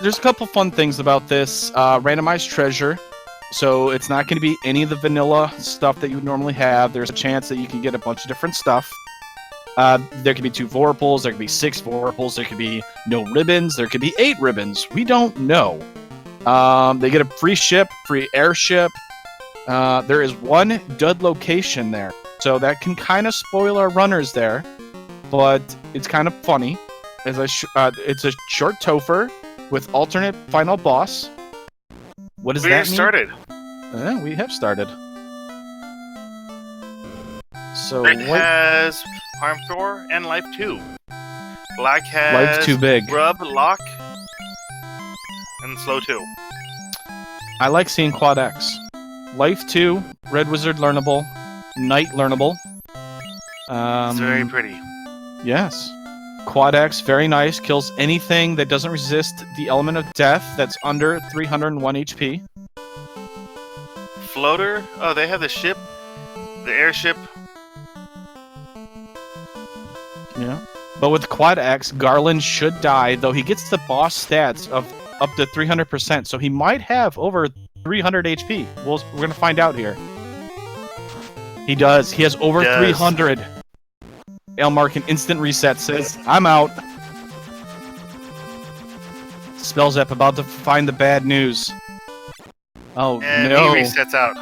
There's a couple fun things about this. Randomized treasure. So it's not going to be any of the vanilla stuff that you would normally have. There's a chance that you can get a bunch of different stuff. There could be 2 vorpals, there could be 6 vorpals, there could be no ribbons, there could be 8 ribbons. We don't know. They get a free ship, free airship. There is 1 dud location there. So that can kind of spoil our runners there. But it's kind of funny. It's a short Topher with alternate final boss. What does that mean? We started. We have started. So Red has Harm 4 and Life 2. Black has Life's too big. Rub, Lock, and Slow 2. I like seeing Quad X. Life 2, Red Wizard learnable, Knight learnable. It's very pretty. Yes. Quad X, very nice. Kills anything that doesn't resist the element of death that's under 301 HP. Floater. Oh, they have the ship, the airship. Yeah. But with Quad X, Garland should die, though he gets the boss stats of up to 300%, so he might have over 300 HP. We're going to find out here. He does. He has over 300. Elmar can instant reset, says, I'm out. Spells up, about to find the bad news. Oh, and no. he resets out.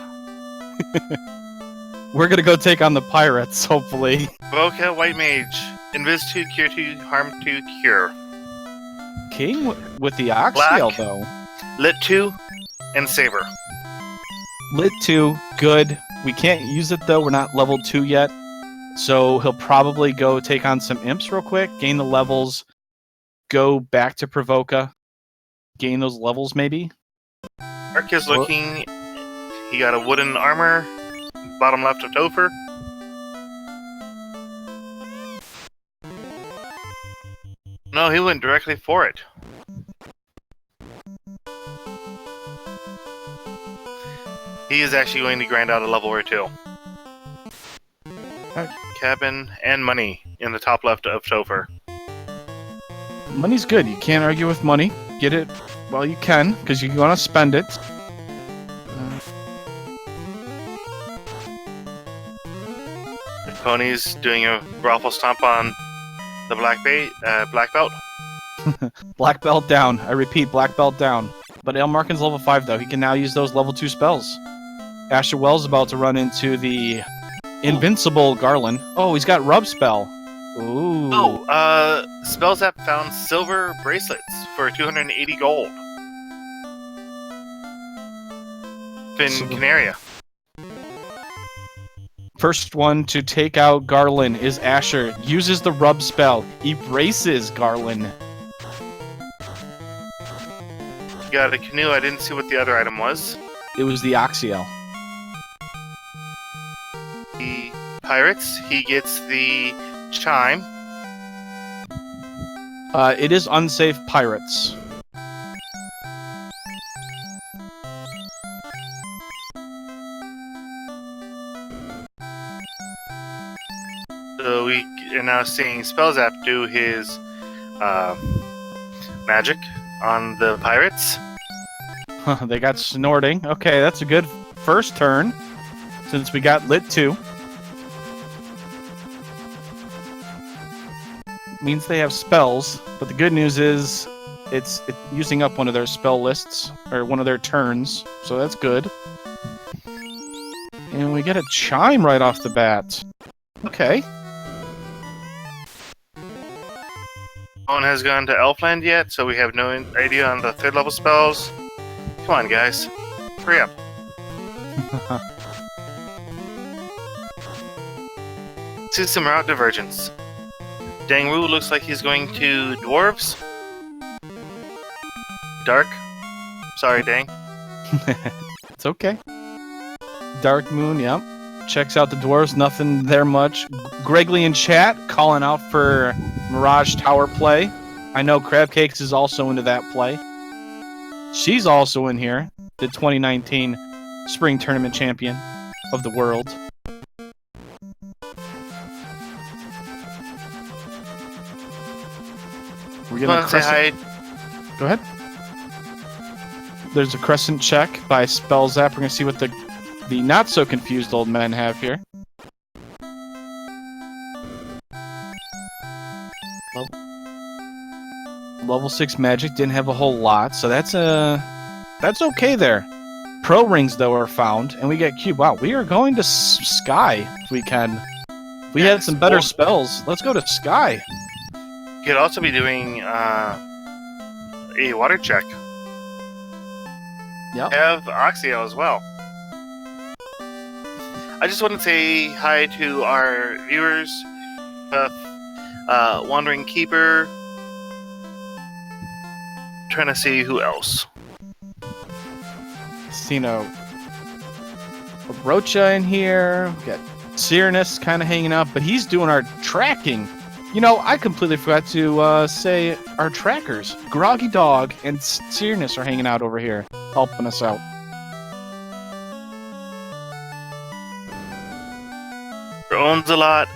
We're going to go take on the pirates, hopefully. Boca, White Mage. Invis 2, Cure 2, Harm 2, Cure. King with the Oxtail, Black. though. Lit 2, and Saber. Lit 2, good. We can't use it, though. We're not level 2 yet. So he'll probably go take on some imps real quick, gain the levels, go back to Provoca, gain those levels, maybe. Ark is looking. He got a wooden armor. Bottom left of Topher. No, he went directly for it. He is actually going to grind out a level or 2. Cabin and money in the top left of Topher. Money's good. You can't argue with money. Get it while you can, because you want to spend it. The pony's doing a brothel stomp on the black belt. Black belt down. I repeat, black belt down. But Elmarkin's level 5, though. He can now use those level 2 spells. Asher Wells about to run into the invincible Garland. Oh, he's got Rub Spell. Ooh. Oh, Spells app found silver bracelets for 280 gold. Canaria. First one to take out Garland is Asher. Uses the Rub Spell. Erases Garland. Got a canoe. I didn't see what the other item was. It was the Oxiel. The pirates. He gets the chime. It is unsafe pirates. So we are now seeing Spells app do his magic on the pirates. They got snorting. Okay, that's a good first turn, since we got lit 2. Means they have spells, but the good news is it's using up one of their spell lists, or one of their turns, so that's good. And we get a chime right off the bat. Okay. No one has gone to Elfland yet, so we have no idea on the 3rd level spells. Come on, guys. Hurry up. See some route divergence. Dangru looks like he's going to dwarves. Dark. Sorry, Dang. It's okay. Dark Moon, yep. Checks out the dwarves, nothing there much. Gregley in chat calling out for Mirage Tower play. I know Crabcakes is also into that play. She's also in here, the 2019 Spring Tournament Champion of the world. We're gonna say hi. Go ahead. There's a crescent check by Spell Zap. We're gonna see what the not so confused old men have here. Level 6 magic didn't have a whole lot, so that's okay there. Pro rings though are found, and we get cube. Wow, we are going to Sky if we can. If we had some better spells, let's go to Sky. You could also be doing a water check. Yep. Have Oxio as well. I just want to say hi to our viewers, Wandering Keeper. Trying to see who else. Seen a Rocha in here. We got Cyrnus kind of hanging out, but he's doing our tracking. You know, I completely forgot to say our trackers. Groggy Dog and Cyrnus are hanging out over here, helping us out. Owns a lot.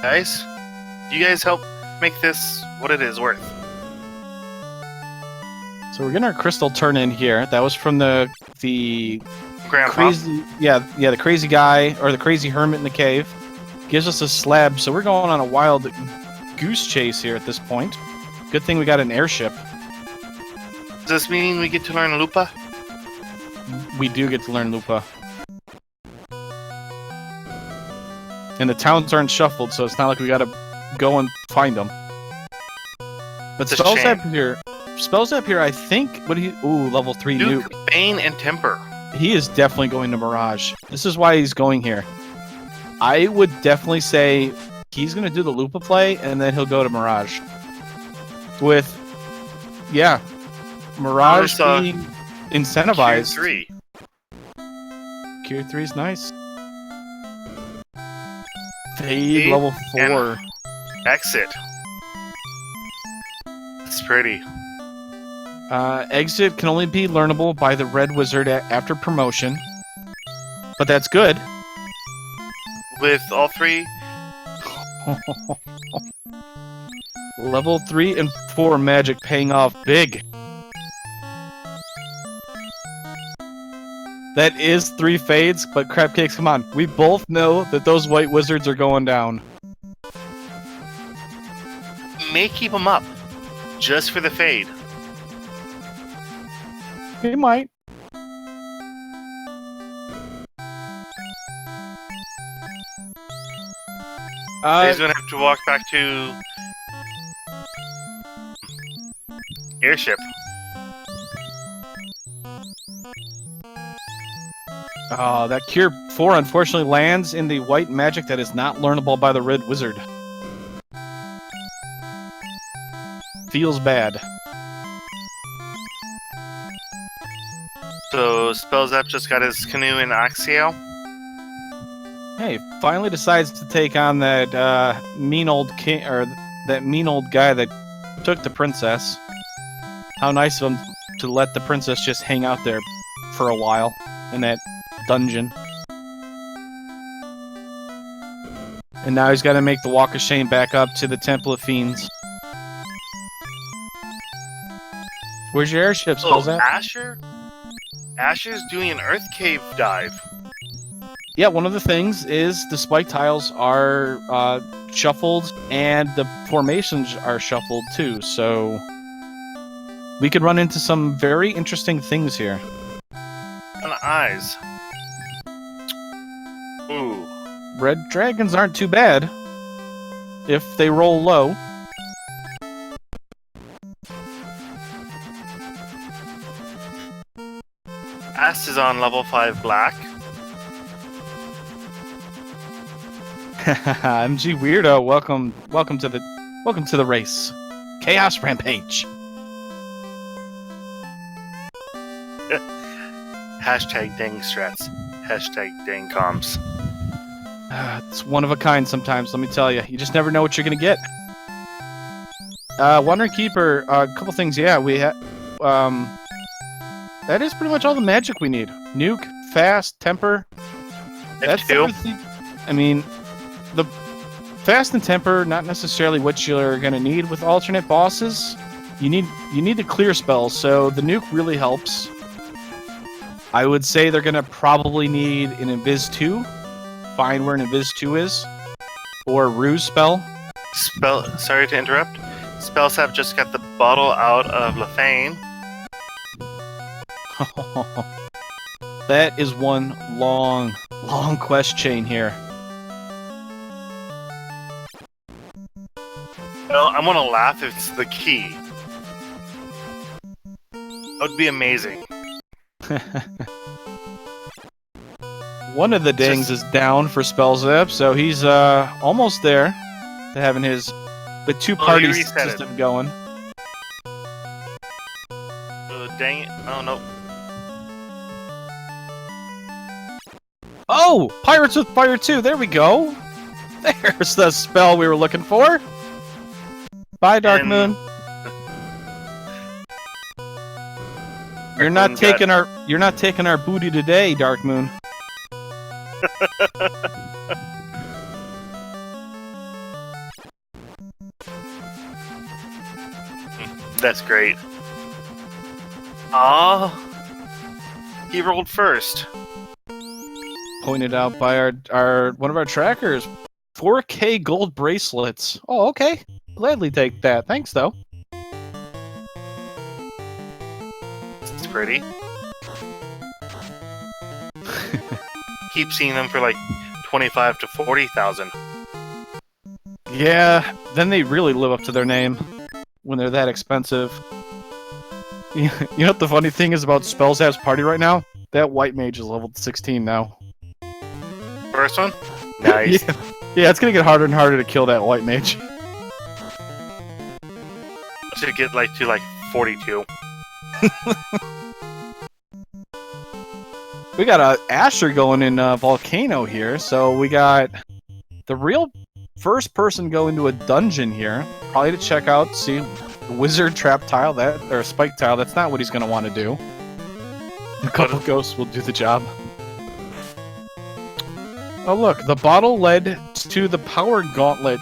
Guys, you guys help make this what it is worth. So we're getting our crystal turn in here. That was from the Grandpa. crazy, the crazy guy or the crazy hermit in the cave. Gives us a slab, so we're going on a wild goose chase here at this point. Good thing we got an airship. Does this mean we get to learn Lupa? We do get to learn Lupa. And the towns aren't shuffled, so it's not like we gotta go and find them. But It's a spells shame. up here, I think. What do you? Ooh, level 3 Duke, nuke. Bane, and Temper. He is definitely going to Mirage. This is why he's going here. I would definitely say he's going to do the Lupa play, and then he'll go to Mirage. With, Mirage being incentivized. Q3. Q3 is nice. Fade level 4. Exit. It's pretty. Exit can only be learnable by the Red Wizard after promotion. But that's good. With all three, Level 3 and 4 magic paying off big. That is 3 fades, but crab cakes, come on. We both know that those white wizards are going down. may keep them up just for the fade. He might. He's gonna have to walk back to airship. That Cure 4 unfortunately lands in the white magic that is not learnable by the Red Wizard. Feels bad. So Spellzap just got his canoe in Axio. Hey, finally decides to take on that mean old king, or that mean old guy that took the princess. How nice of him to let the princess just hang out there for a while in that dungeon. And now he's got to make the walk of shame back up to the Temple of Fiends. Where's your airship, Spellzap? Asher? Asher's doing an Earth Cave dive. Yeah, one of the things is the spike tiles are shuffled and the formations are shuffled too, so we could run into some very interesting things here. And eyes. Ooh. Red dragons aren't too bad if they roll low. Ast is on level 5 black. MG Weirdo, welcome to the race. Chaos Rampage. Hashtag dang strats. Hashtag dang comms. It's one of a kind sometimes, let me tell you. You just never know what you're gonna get. Wandering Keeper, a couple things, yeah, we have that is pretty much all the magic we need. Nuke, fast, temper. That's two. everything. I mean, the fast and temper, not necessarily what you're gonna need with alternate bosses, you need to clear spells, so the nuke really helps. I would say they're gonna probably need an Invis 2. Find where an Invis 2 is. Or a Ruse spell. Sorry to interrupt. Spellsap just got the bottle out of Lefane. That is one long quest chain here. No, I'm gonna laugh if it's the key. That would be amazing. One of the dings is down for spell zap, so he's almost there to having the two-party system going. Dang it. Oh, no. Oh! Pirates with Fire 2, there we go! There's the spell we were looking for! Bye, Dark Moon. You're not taking our booty today, Dark Moon. That's great. Ah, he rolled first. Pointed out by our one of our trackers. 4K gold bracelets. Oh, okay. Gladly take that. Thanks, though. It's pretty. Keep seeing them for like 25 to 40,000. Yeah, then they really live up to their name when they're that expensive. You know what the funny thing is about Spellzap's party right now? That white mage is leveled 16 now. First one? Nice. Yeah, it's gonna get harder and harder to kill that white mage. Should get to 42. We got a Asher going in Volcano here, so we got the real first person go into a dungeon here, probably to check out, see the wizard trap tile or spike tile. That's not what he's gonna want to do. A couple ghosts will do the job. Oh look, the bottle led to the power gauntlet,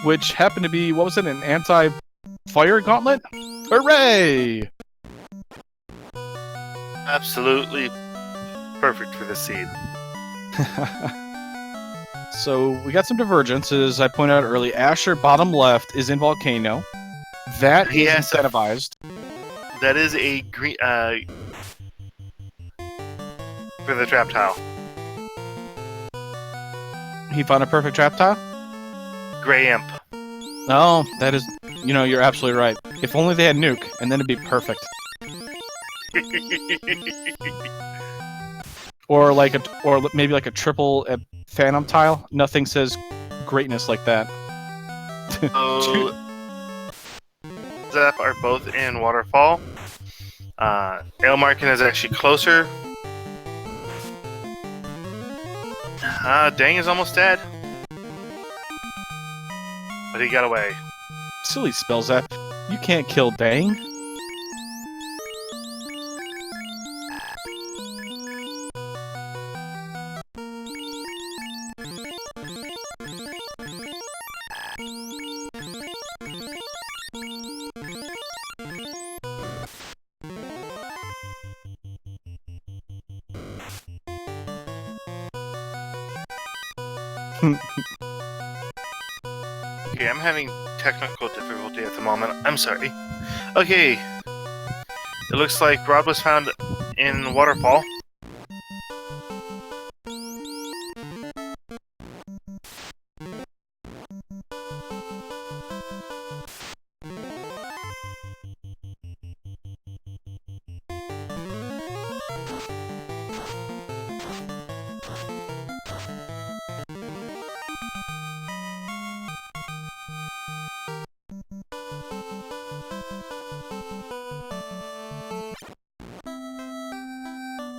which happened to be, what was it, an anti-fire gauntlet? Hooray! Absolutely perfect for the seed. So we got some divergence, as I pointed out earlier. Asher, bottom left, is in Volcano. That is incentivized. That is a green for the trap tile. He found a perfect trap tile? Gray Imp. Oh, that is... you're absolutely right. If only they had nuke, and then it'd be perfect. Or maybe like a triple phantom tile. Nothing says greatness like that. So, Zap are both in Waterfall. Ailmarkin is actually closer. Dang is almost dead. But he got away. Silly spells that. You can't kill Dang. Okay, I'm having technical difficulty at the moment. I'm sorry. Okay. It looks like Rod was found in Waterfall.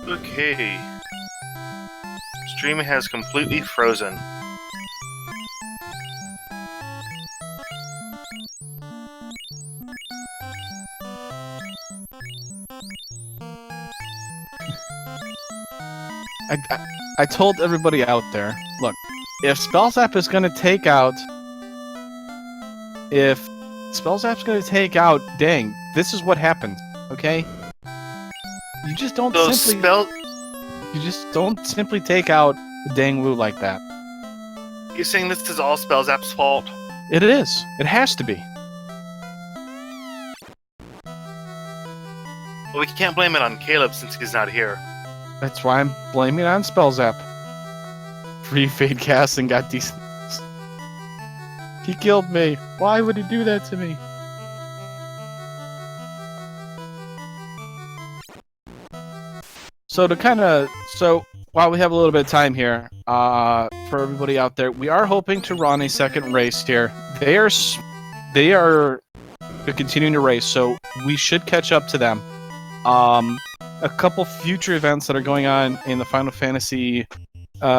Okay. Stream has completely frozen. I told everybody out there, look, if Spellzap is going to take out... If Spell Zap's gonna take out. Dang, this is what happened. Okay, you just don't So simply. You just don't simply take out the Dang Wu like that. You're saying this is all Spell Zap's fault? It is. It has to be. Well, we can't blame it on Caleb since he's not here. That's why I'm blaming it on Spell Zap. Free Fade Cast and got decent. He killed me. Why would he do that to me? So while we have a little bit of time here, for everybody out there, we are hoping to run a second race here. They are continuing to race, so we should catch up to them. A couple future events that are going on in the Final Fantasy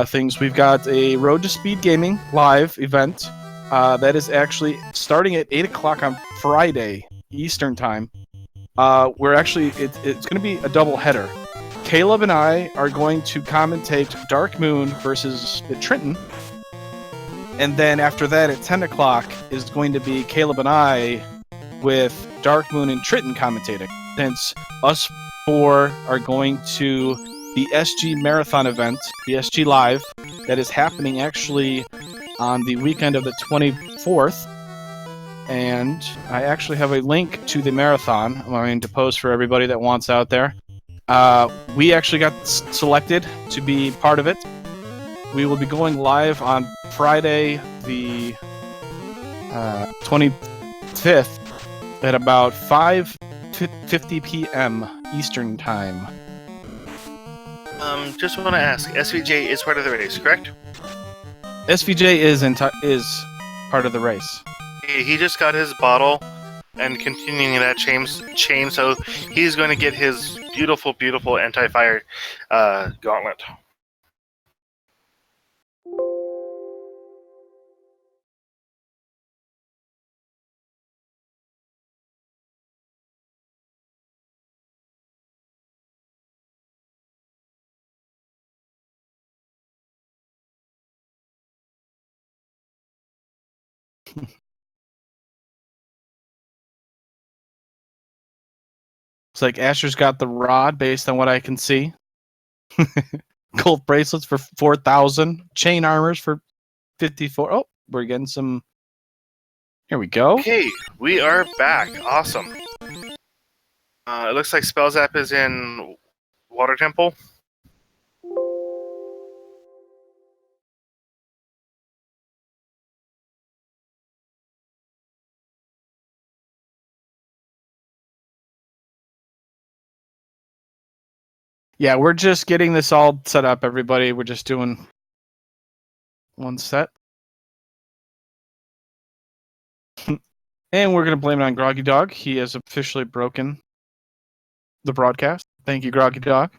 things. We've got a Road to Speed Gaming live event that is actually starting at 8 o'clock on Friday Eastern time. We're actually it's going to be a double header. Caleb and I are going to commentate Dark Moon versus Trenton, and then after that at 10 o'clock is going to be Caleb and I with Dark Moon and Trenton commentating. Since us four are going to the SG Marathon event, the SG Live, that is happening actually on the weekend of the 24th. And I actually have a link to the marathon I'm going to post for everybody that wants out there. We actually got selected to be part of it. We will be going live on Friday, the 25th, at about 5:50 p.m. Eastern Time. Just want to ask, SVJ is part of the race, correct? SVJ is part of the race. He just got his bottle and continuing that chain, so he's going to get his beautiful, beautiful anti-fire gauntlet. Looks like Asher's got the rod based on what I can see. Gold bracelets for 4,000. Chain armors for 54. Oh, we're getting some. Here we go. Okay, we are back. Awesome. It looks like Spellzap is in Water Temple. Yeah, we're just getting this all set up, everybody. We're just doing one set. And we're going to blame it on Groggy Dog. He has officially broken the broadcast. Thank you, Groggy Dog.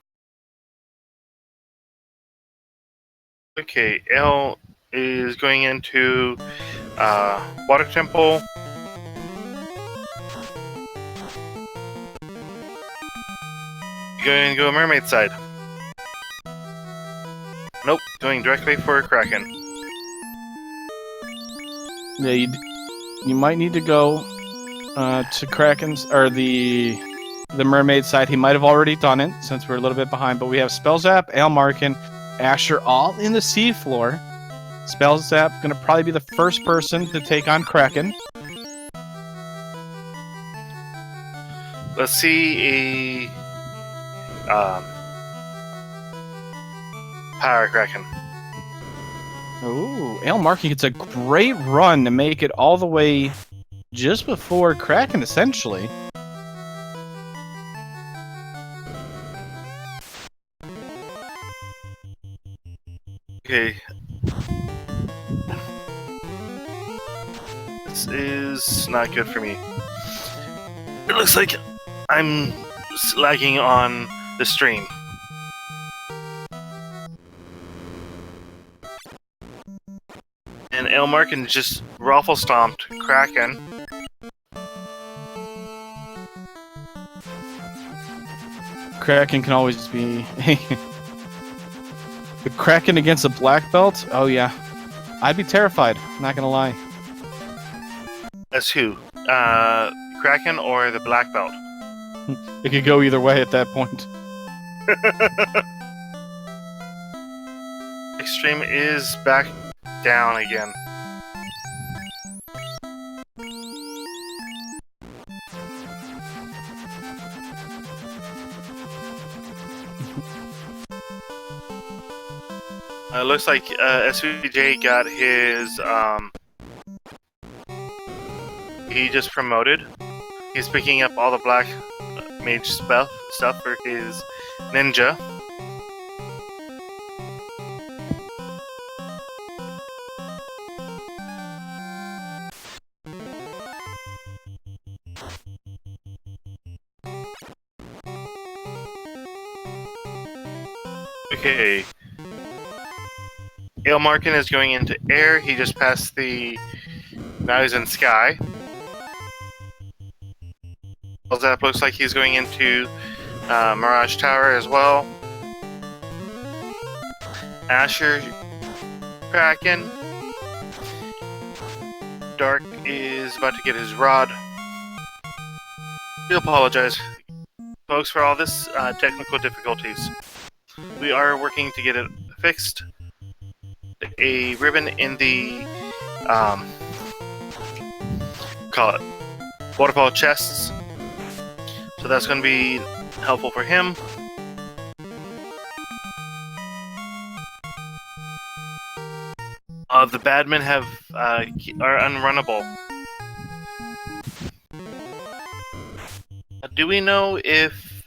Okay, L is going into Water Temple. Going to go Mermaid side. Nope, going directly for Kraken. Yeah, you might need to go to Kraken's or the Mermaid side. He might have already done it since we're a little bit behind. But we have Spellzap, Aelmarkin, Asher, all in the seafloor. Spellzap going to probably be the first person to take on Kraken. Let's see a Power Kraken. Ooh, Aelmarkin gets a great run to make it all the way just before Kraken, essentially. Okay. This is not good for me. It looks like I'm lagging on the stream. And Aelmarkin just ruffle stomped Kraken. Kraken can always be the Kraken against a black belt. Oh yeah, I'd be terrified. Not gonna lie. That's who? Kraken or the black belt. It could go either way at that point. Extreme is back down again. Looks like SVJ got his. He just promoted. He's picking up all the black mage stuff for his ninja. Okay. Ailmarkin is going into air. He just passed the. Now he's in sky. Zap looks like he's going into Mirage Tower as well. Asher, Kraken. Dark is about to get his rod. We apologize, folks, for all this technical difficulties. We are working to get it fixed. A ribbon in the call it waterfall chests, so that's going to be helpful for him. The badmen are unrunnable. Do we know if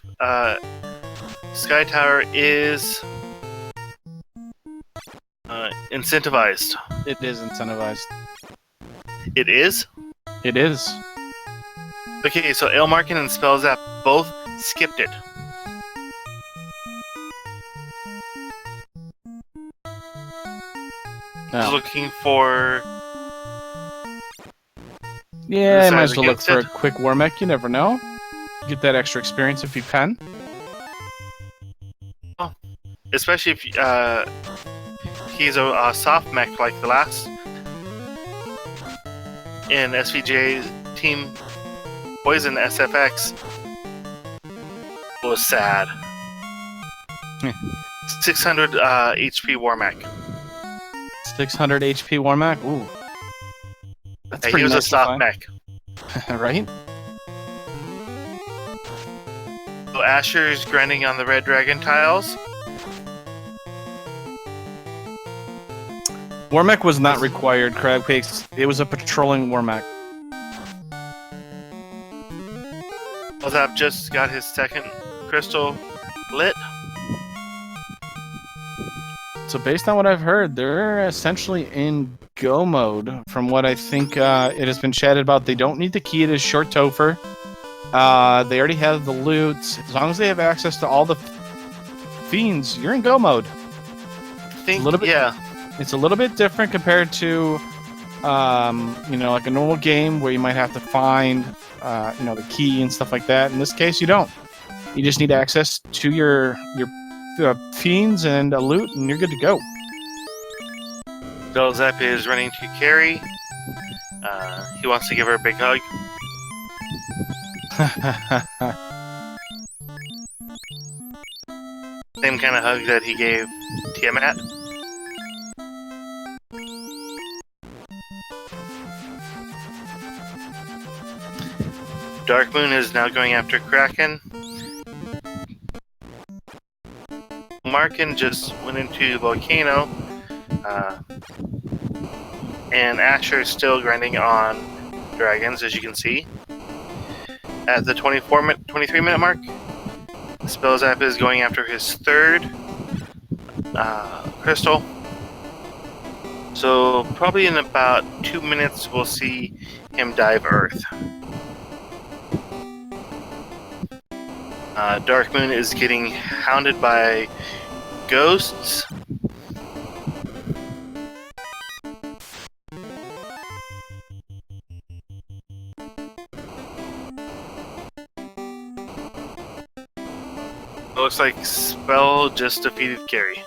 Sky Tower is incentivized? It is incentivized. It is? It is. Okay, so Ailmarkin and Spellzap both skipped it. No. Looking for... Yeah, I might as well look against for it. a quick war mech. You never know. Get that extra experience if you can. Especially if he's a soft mech like the last in SVJ Team Poison SFX. Was sad. 600 HP war mech. 600 HP war mech. Ooh. That's He pretty was a nice to soft find. mech. Right? So Asher's grinding on the red dragon tiles. War mech was not required, Crabcakes. It was a patrolling war mech. Zap just got his second crystal lit. So based on what I've heard, they're essentially in go mode. From what I think it has been chatted about, they don't need the key to short Topher. They already have the loot. As long as they have access to all the fiends, you're in go mode. I think, A little bit, yeah. It's a little bit different compared to, like a normal game where you might have to find, the key and stuff like that. In this case, you don't. You just need access to your fiends and a loot, and you're good to go. Belzap is running to Carrie. He wants to give her a big hug. Same kind of hug that he gave Tiamat. Dark Moon is now going after Kraken. Markin just went into the volcano. And Asher is still grinding on dragons, as you can see. At the 23 minute mark, Spellzap is going after his third crystal. So probably in about 2 minutes we'll see him dive Earth. Dark Moon is getting hounded by ghosts. Looks like Spell just defeated Carrie.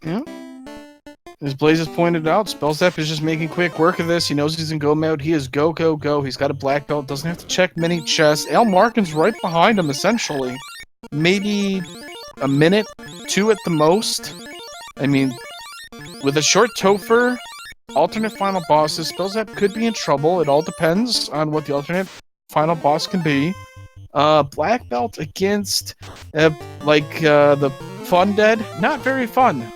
Yeah. As Blaze has pointed out, Spellzap is just making quick work of this. He knows he's in go mode. He is go, go, go. He's got a black belt. Doesn't have to check many chests. Al Markin's right behind him, essentially. Maybe a minute, 2 at the most. I mean, with a short Topher, alternate final bosses, Spellzap could be in trouble. It all depends on what the alternate final boss can be. Black belt against, the Fun Dead, not very fun.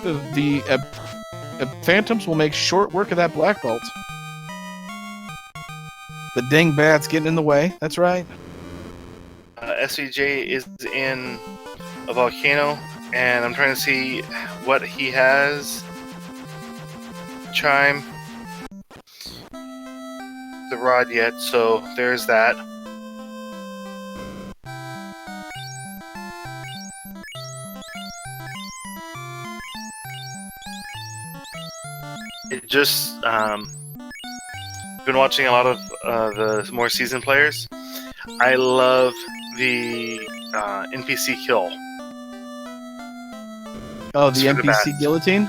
The Phantoms will make short work of that black belt. The dingbat's getting in the way. That's right. SVJ is in a volcano, and I'm trying to see what he has. Chime. The rod yet, so there's that. It just been watching a lot of the more seasoned players. I love the NPC kill. Oh, the for the NPC bats. guillotine?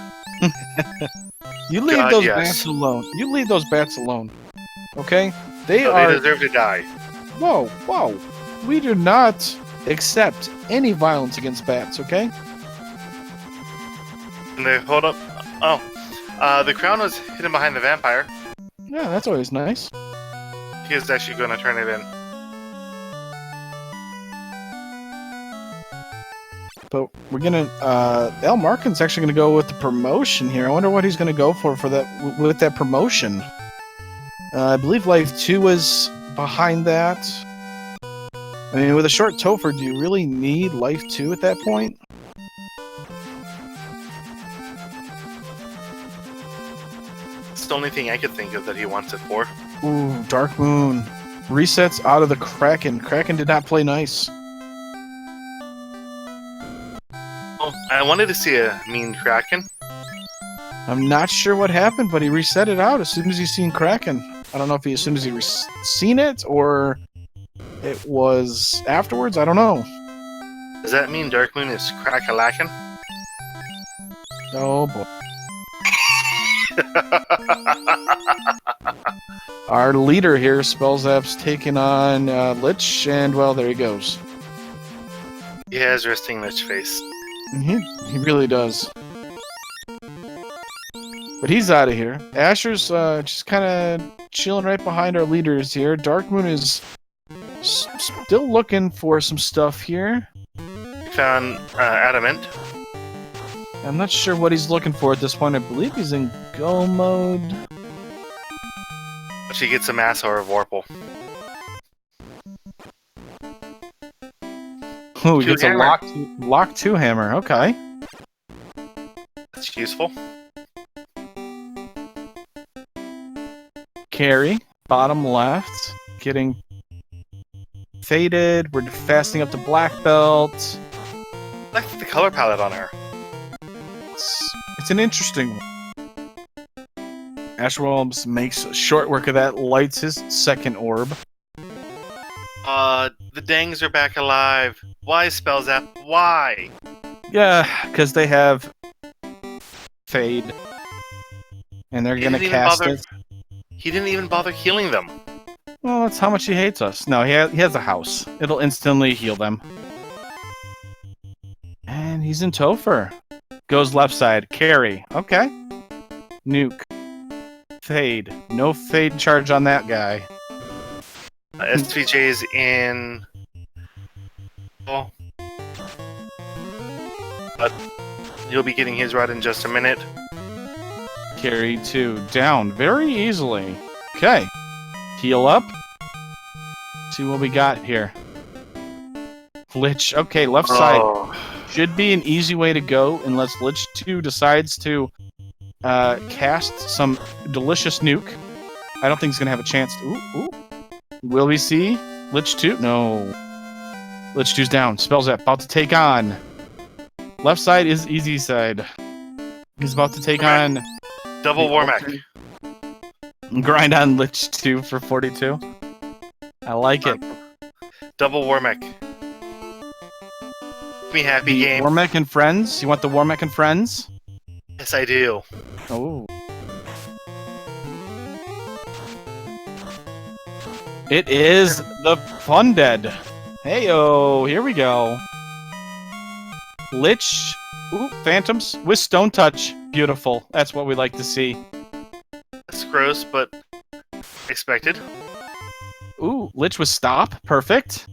You leave God, those yes. bats alone. You leave those bats alone. Okay? They So are... they deserve to die. Whoa, whoa. We do not accept any violence against bats, okay? And they hold up. Oh, the crown was hidden behind the vampire. Yeah, that's always nice. He is actually going to turn it in. But we're gonna... Al Markin's actually gonna go with the promotion here. I wonder what he's gonna go for that with that promotion. I believe Life 2 was behind that. I mean, with a short Topher, do you really need Life 2 at that point? It's the only thing I could think of that he wants it for. Ooh, Dark Moon. Resets out of the Kraken. Kraken did not play nice. Oh, I wanted to see a mean Kraken. I'm not sure what happened, but he reset it out as soon as he seen Kraken. I don't know if he as soon as he seen it or it was afterwards. I don't know. Does that mean Dark Moon is crack-a-lackin'? Oh boy. Our leader here, Spellzap's taking on Lich, and well, there he goes. He has resting Lich face. He really does. But he's out of here. Asher's just kind of chilling right behind our leaders here. Dark Moon is still looking for some stuff here. He found Adamant. I'm not sure what he's looking for at this point. I believe he's in go mode. But she gets a mass or a Vorpal. Oh, he Two gets hammer. a lock 2 hammer. Okay. That's useful. Carry, bottom left, getting faded. We're fastening up the black belt. I like the color palette on her. It's an interesting one. Asher Williams makes short work of that, lights his second orb. The Dangs are back alive. Why, Spellzap? Why? Yeah, because they have fade. And they're going to cast it. He didn't even bother healing them. Well, that's how much he hates us. No, he has a house. It'll instantly heal them. And he's in Topher. Goes left side. Carry. Okay. Nuke. Fade. No fade charge on that guy. SVJ's in... Oh. But he'll be getting his rod in just a minute. Carry 2. Down very easily. Okay. Heal up. See what we got here. Lich. Okay, left side. Should be an easy way to go unless Lich 2 decides to cast some delicious nuke. I don't think he's going to have a chance to... Ooh. Will we see Lich 2? No. Lich 2's down. Spellzap about to take on. Left side is easy side. He's about to take on... Double Warmack. Grind on Lich 2 for 42. I like it. Double Warmack. Me happy The game. Warmech and Friends. You want the Warmech and Friends? Yes, I do. Oh. It is the Fundead. Hey-oh, here we go. Lich. Ooh, Phantoms with Stone Touch. Beautiful. That's what we like to see. That's gross, but expected. Ooh, Lich with Stop. Perfect.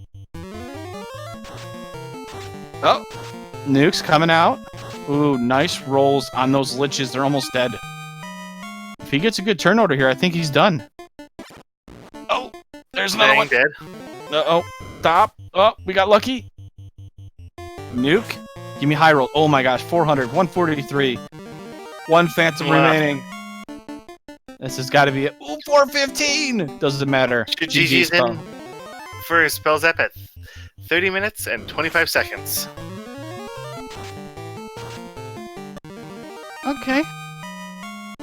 Oh, Nukes coming out. Ooh, nice rolls on those Liches. They're almost dead. If he gets a good turn order here, I think he's done. Oh, there's another one. Dead. Uh-oh. Stop. Oh, we got lucky. Nuke. Give me high roll. Oh my gosh, 400, 143. One Phantom remaining. This has got to be it. Ooh, 415. Doesn't matter. GG's in for Spell Zap at 30 minutes and 25 seconds. Okay.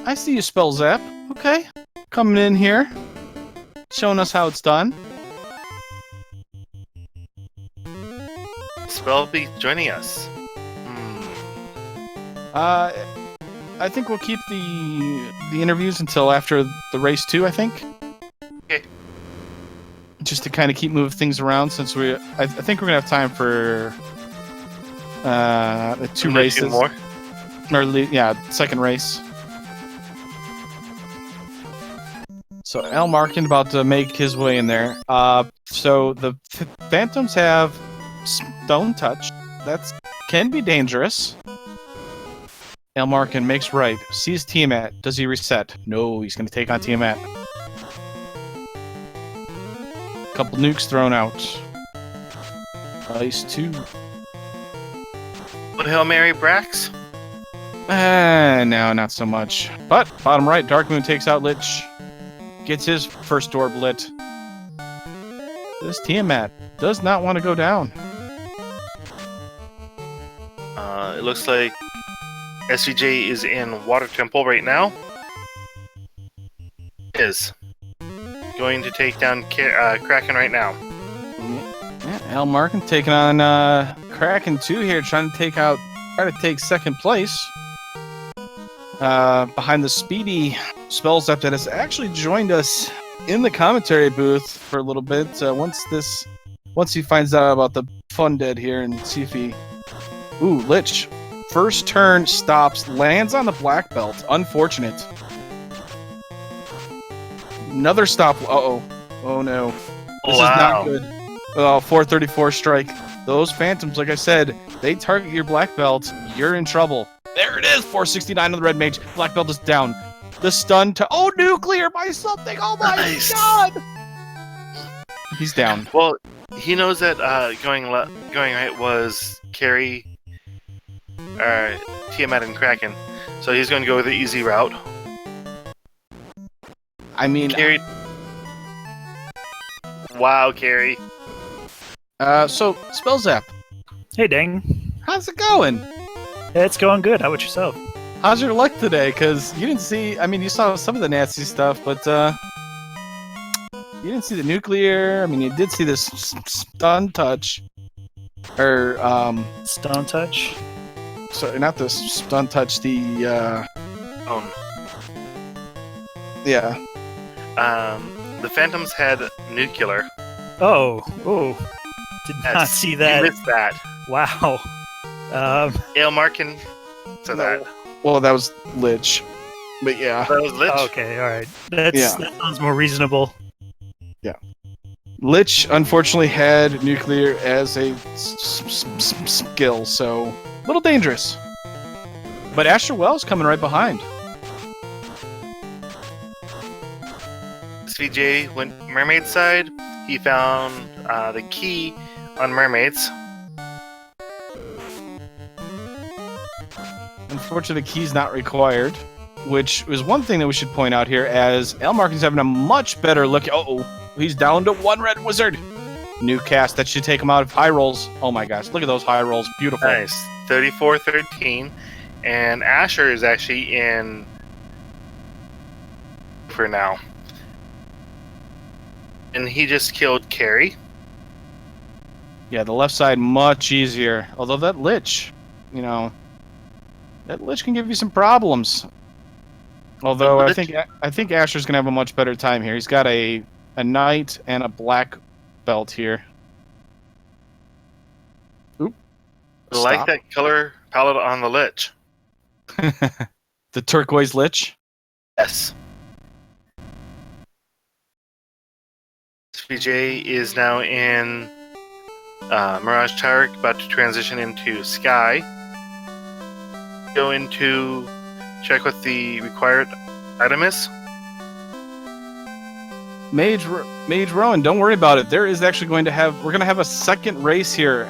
I see you, Spell Zap. Okay. Coming in here. Showing us how it's done. Spell be joining us. I think we'll keep the interviews until after the race 2, I think. Okay. Just to kind of keep moving things around, since I think we're gonna have time for the 2 races. 2 more. Or yeah, second race. So Al Markin about to make his way in there. So the Phantoms have Stone Touch. That can be dangerous. Al Markin makes right. Sees Tiamat. Does he reset? No, he's going to take on Tiamat. Couple nukes thrown out. Ice 2. Would Hail Mary Brax? No, not so much. But, bottom right, Dark Moon takes out Lich. Gets his first orb lit. This Tiamat does not want to go down. It looks like SVJ is in Water Temple right now. Is going to take down Kraken right now. Yeah, Al Markin taking on Kraken 2 here, try to take second place. Behind the speedy Spell Zap that has actually joined us in the commentary booth for a little bit. Once he finds out about the Fundead here and see if he... Ooh, Lich. First turn stops, lands on the black belt. Unfortunate. Another stop. Uh-oh. Oh no. This is not good. Oh, 434 strike. Those Phantoms, like I said, they target your black belt. You're in trouble. There it is! 469 on the Red Mage. Black belt is down. The stun to... Oh, nuclear by something! Oh my god! He's down. Well, he knows that going right was carry Tiamat and Kraken, so he's going to go with the easy route. I mean... Carried. Wow, carry. So, Spell Zap. Hey, Dang. How's it going? It's going good. How about yourself? How's your luck today? Because you didn't see... I mean, you saw some of the nasty stuff, but, you didn't see the nuclear. I mean, you did see this stun touch. Or, Stone Touch? Sorry, not the stun touch, the, Yeah. The Phantoms had nuclear. Oh. Did not see that. You missed that. Wow. Ale Markin said that. Well, that was Lich. But yeah. That was Lich. Okay, alright. That sounds more reasonable. Yeah. Lich, unfortunately, had nuclear as a skill, so a little dangerous. But Asher Wells coming right behind. SVJ went Mermaid side. He found the key on Mermaids. Unfortunately, the key's not required, which is one thing that we should point out here, as Al Markin's having a much better look. Uh-oh, he's down to 1 red wizard. New cast, that should take him out of high rolls. Oh my gosh, look at those high rolls. Beautiful. Nice. 34-13. And Asher is actually in for now. And he just killed Carrie. Yeah, the left side much easier. Although that Lich, that Lich can give you some problems. Although I think Asher's gonna have a much better time here. He's got a knight and a black belt here. Oop. I like that color palette on the Lich. The turquoise Lich. Yes. SVJ is now in Mirage Tower, about to transition into Sky. Go into check what the required item is. Mage Rowan, don't worry about it. There is actually we're going to have a second race here.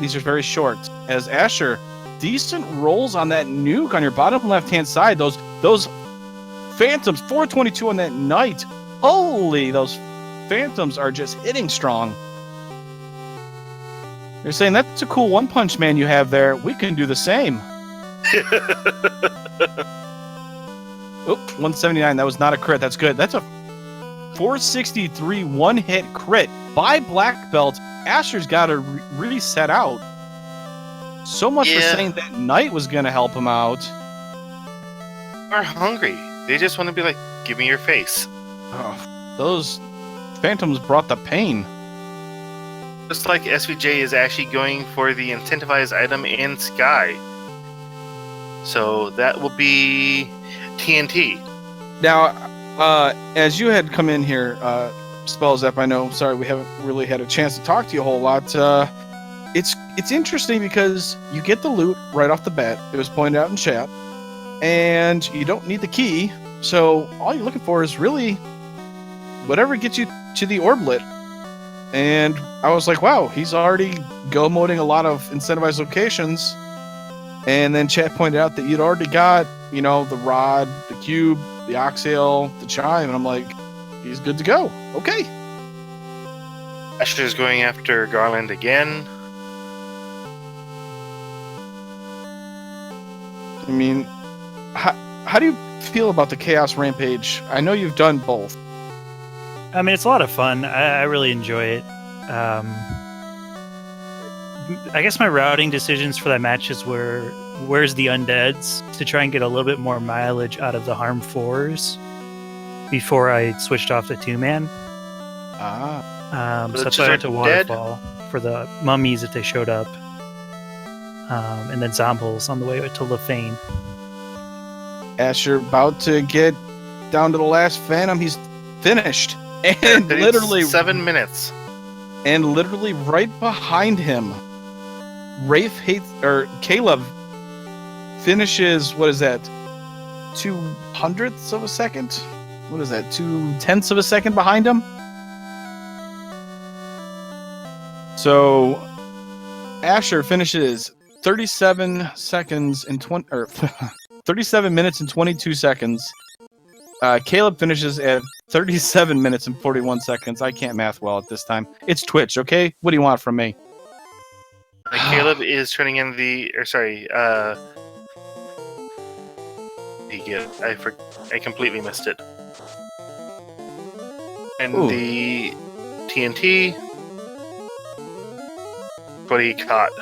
These are very short. As Asher, decent rolls on that nuke on your bottom left-hand side. Those Phantoms, 422 on that Knight. Holy, those Phantoms are just hitting strong. They're saying that's a cool one-punch man you have there. We can do the same. Oh, 179. That was not a crit. That's good. That's a 463 one-hit crit by Black Belt. Asher's got to really set out. So much for saying that Knight was going to help him out. They're hungry. They just want to be like, give me your face. Oh, those Phantoms brought the pain. Just like SVJ is actually going for the incentivized item in Sky. So that will be TNT. Now, as you had come in here, Spellzap, I know, sorry, we haven't really had a chance to talk to you a whole lot. It's interesting because you get the loot right off the bat. It was pointed out in chat. And you don't need the key. So all you're looking for is really whatever gets you to the orblet. And I was like, wow, he's already go-moding a lot of incentivized locations. And then chat pointed out that you'd already got, the rod, the cube, the oxale, the chime. And I'm like, he's good to go. Okay. Asher's going after Garland again. I mean, how do you feel about the Chaos Rampage? I know you've done both. I mean, it's a lot of fun. I really enjoy it. I guess my routing decisions for that match were where's the undeads to try and get a little bit more mileage out of the harm 4s before I switched off the 2-man. So that's why I went to Waterfall for the mummies if they showed up. And then Zombles on the way to Lefane. Asher about to get down to the last Phantom. He's finished. And literally 7 minutes. And literally right behind him, Caleb finishes, what is that? 200ths of a second? What is that? 2/10ths of a second behind him? So Asher finishes 37 seconds and 37 minutes and 22 seconds. Caleb finishes at 37 minutes and 41 seconds. I can't math well at this time. It's Twitch, okay? What do you want from me? Caleb is turning in I completely missed it. And the TNT, what he caught.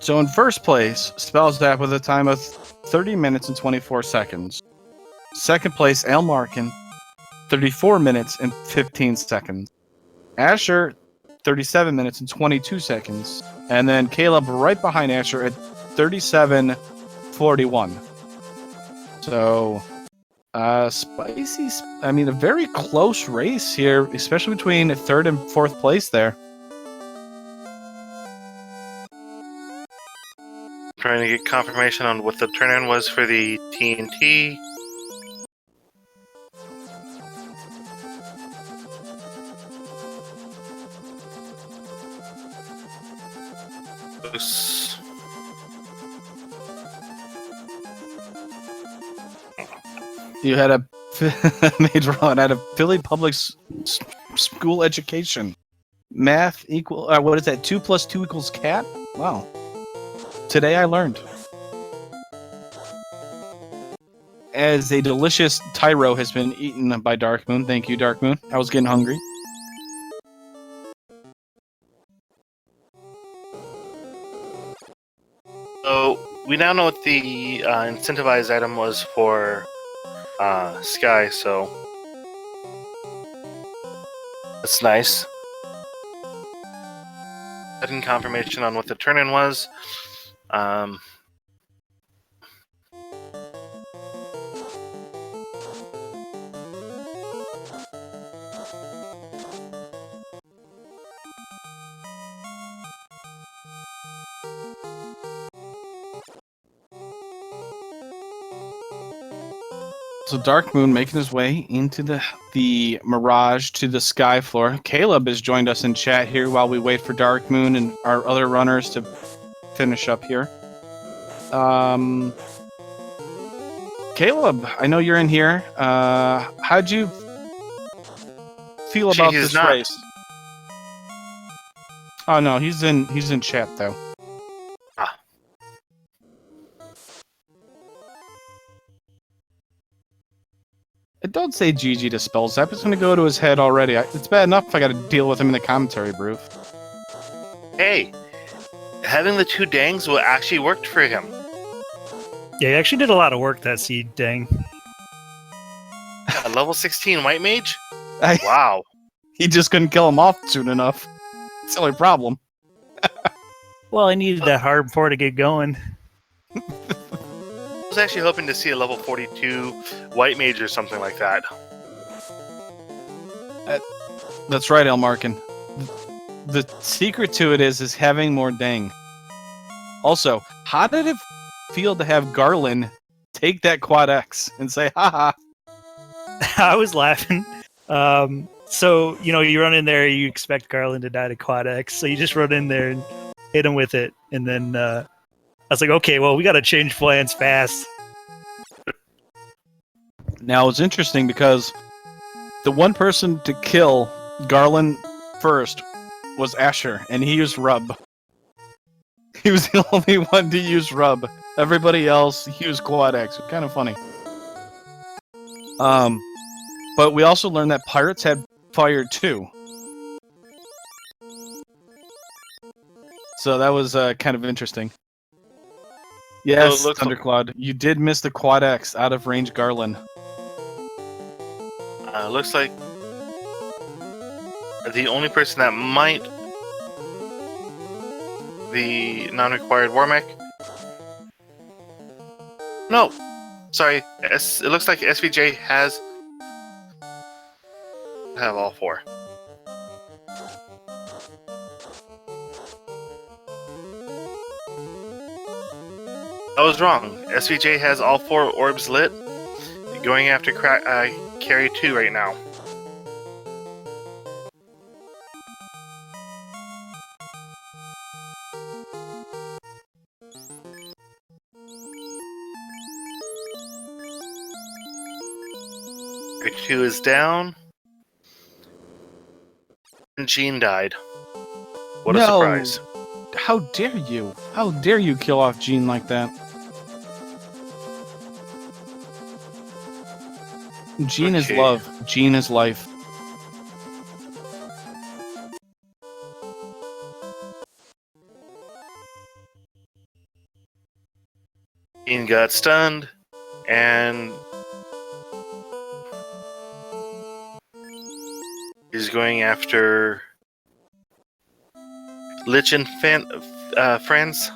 So in first place, Spellzap with a time of 30 minutes and 24 seconds. Second place, Al Markin, 34 minutes and 15 seconds. Asher, 37 minutes and 22 seconds. And then Caleb right behind Asher at 37:41. So, spicy. I mean, a very close race here, especially between third and fourth place there. Trying to get confirmation on what the turn-in was for the TNT. You had a major run at a Philly public school education. Math equal, what is that? 2 + 2 = cat? Wow. Today I learned. as a delicious Tyro has been eaten by Dark Moon. Thank you, Dark Moon. I was getting hungry. So we now know what the incentivized item was for Sky, so that's nice. Getting confirmation on what the turn-in was. So Dark Moon making his way into the Mirage to the Sky floor. Caleb has joined us in chat here while we wait for Dark Moon and our other runners to finish up here. Caleb, I know you're in here. How'd you feel about He's this not. race? Oh no, he's in chat though. Don't say GG to Spellzap. It's going to go to his head already. It's bad enough if I got to deal with him in the commentary booth. Hey, having the 2 dangs will actually worked for him. Yeah, he actually did a lot of work that seed, dang. A level 16 white mage? Wow. He just couldn't kill him off soon enough. It's the only problem. Well, I needed that hard 4 to get going. I was actually hoping to see a level 42 white mage or something like that. That's right, Elmarkin. The secret to it is having more dang. Also, how did it feel to have Garland take that quad X and say, haha? I was laughing. So, you run in there, you expect Garland to die to quad X, so you just run in there and hit him with it. And then I was like, okay, well, we got to change plans fast. Now, it's interesting because the one person to kill Garland first was Asher, and he used Rub. He was the only one to use Rub. Everybody else used Quad X. Kind of funny. But we also learned that pirates had fire too. So that was kind of interesting. Yes, So Thundercloud, you did miss the Quad X out of range Garland. Looks like the only person that might the non-required war mech. No, sorry. It looks like SVJ have all 4. I was wrong. SVJ has all 4 orbs lit. Going after carry 2 right now. Carry 2 is down. And Jean died. What a surprise. How dare you? How dare you kill off Jean like that? Jean is love. Jean is life. Jean got stunned, and he's going after Lich and friends.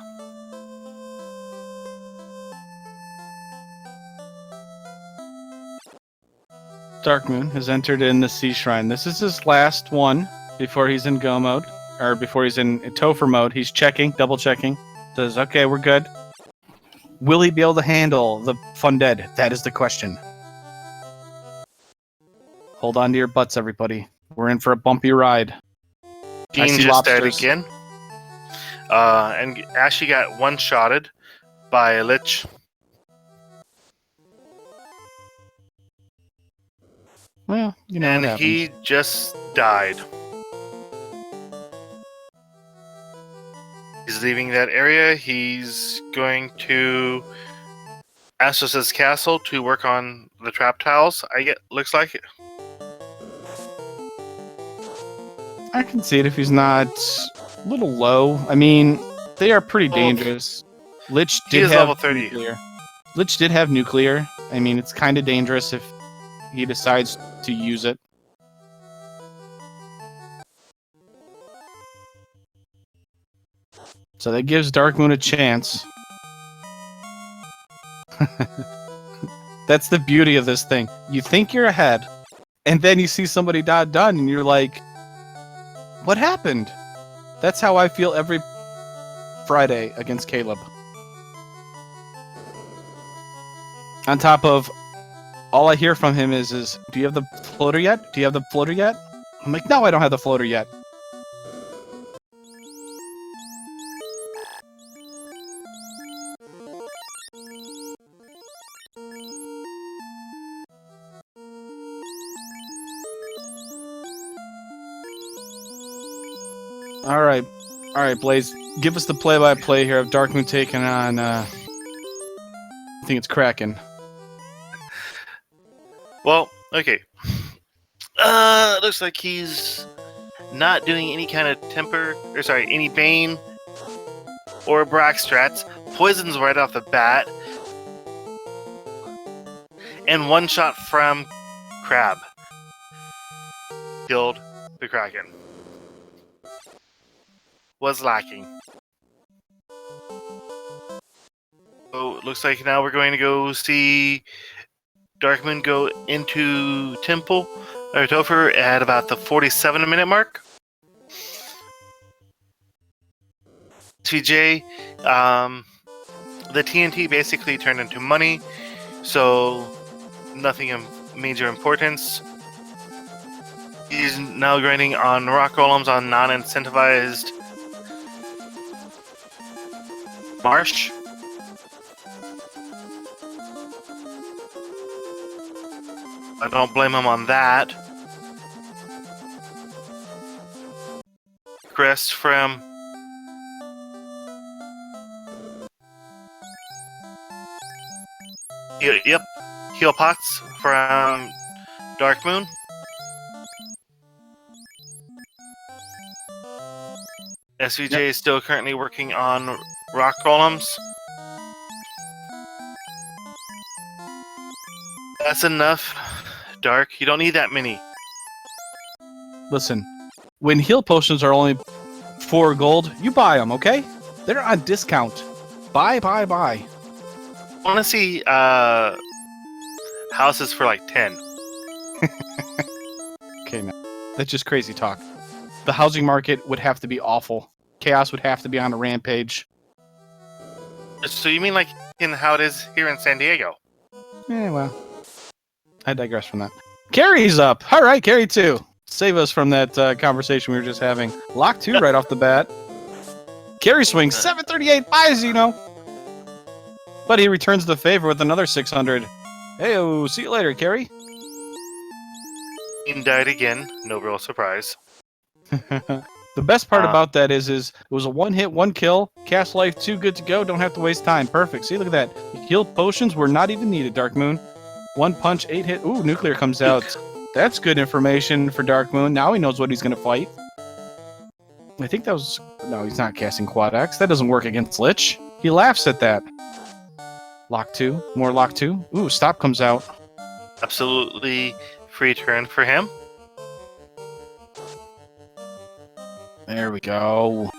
Dark Moon has entered in the Sea Shrine. This is his last one before he's in go mode, or before he's in Topher mode. He's checking, double checking. Says, okay, we're good. Will he be able to handle the Funded? That is the question. Hold on to your butts, everybody. We're in for a bumpy ride. Jean just died again. And Ashley got one-shotted by a Lich. Well, you know, and he just died. He's leaving that area. He's going to Astos' castle to work on the trap tiles. Looks like it. I can see it if he's not a little low. I mean, they are pretty Well, dangerous. Lich he did is have level 30. nuclear. Lich did have nuclear. I mean, it's kind of dangerous if he decides to use it. So that gives Darkmoon a chance. That's the beauty of this thing. You think you're ahead, and then you see somebody done, and you're like, what happened? That's how I feel every Friday against Caleb. On top of, all I hear from him is, do you have the floater yet? Do you have the floater yet? I'm like, no, I don't have the floater yet. All right, Blaze. Give us the play-by-play here of Darkmoon taking on. I think it's Kraken. Well, okay. Looks like he's not doing any kind of any Bane or Brack strats. Poisons right off the bat. And one shot from Crab. Killed the Kraken. Was lacking. So it looks like now we're going to go see Darkmoon go into Temple or Topher at about the 47-minute mark. TJ, the TNT basically turned into money, so nothing of major importance. He's now grinding on rock golems on non-incentivized marsh. I don't blame him on that. Crest from heal pots from Darkmoon. SVJ is still currently working on rock golems. That's enough, Dark. You don't need that many. Listen, when heal potions are only 4 gold, you buy them, okay? They're on discount. Buy. I want to see houses for like 10. Okay, man. That's just crazy talk. The housing market would have to be awful. Chaos would have to be on a rampage. So you mean like in how it is here in San Diego? Well, I digress from that. Carrie's up. All right, Carrie 2. Save us from that conversation we were just having. Lock 2 right off the bat. Carrie swings 738 buys, but he returns the favor with another 600. Hey, see you later, Carrie. He died again. No real surprise. The best part about that is it was a 1-hit, 1-kill, cast life 2, good to go, don't have to waste time. Perfect. See, look at that. Heal potions were not even needed, Darkmoon. 1 punch, 8 hit. Ooh, nuclear comes out. That's good information for Darkmoon. Now he knows what he's going to fight. I think that was... No, he's not casting Quad X. That doesn't work against Lich. He laughs at that. Lock 2. More Lock 2. Ooh, Stop comes out. Absolutely free turn for him. There we go.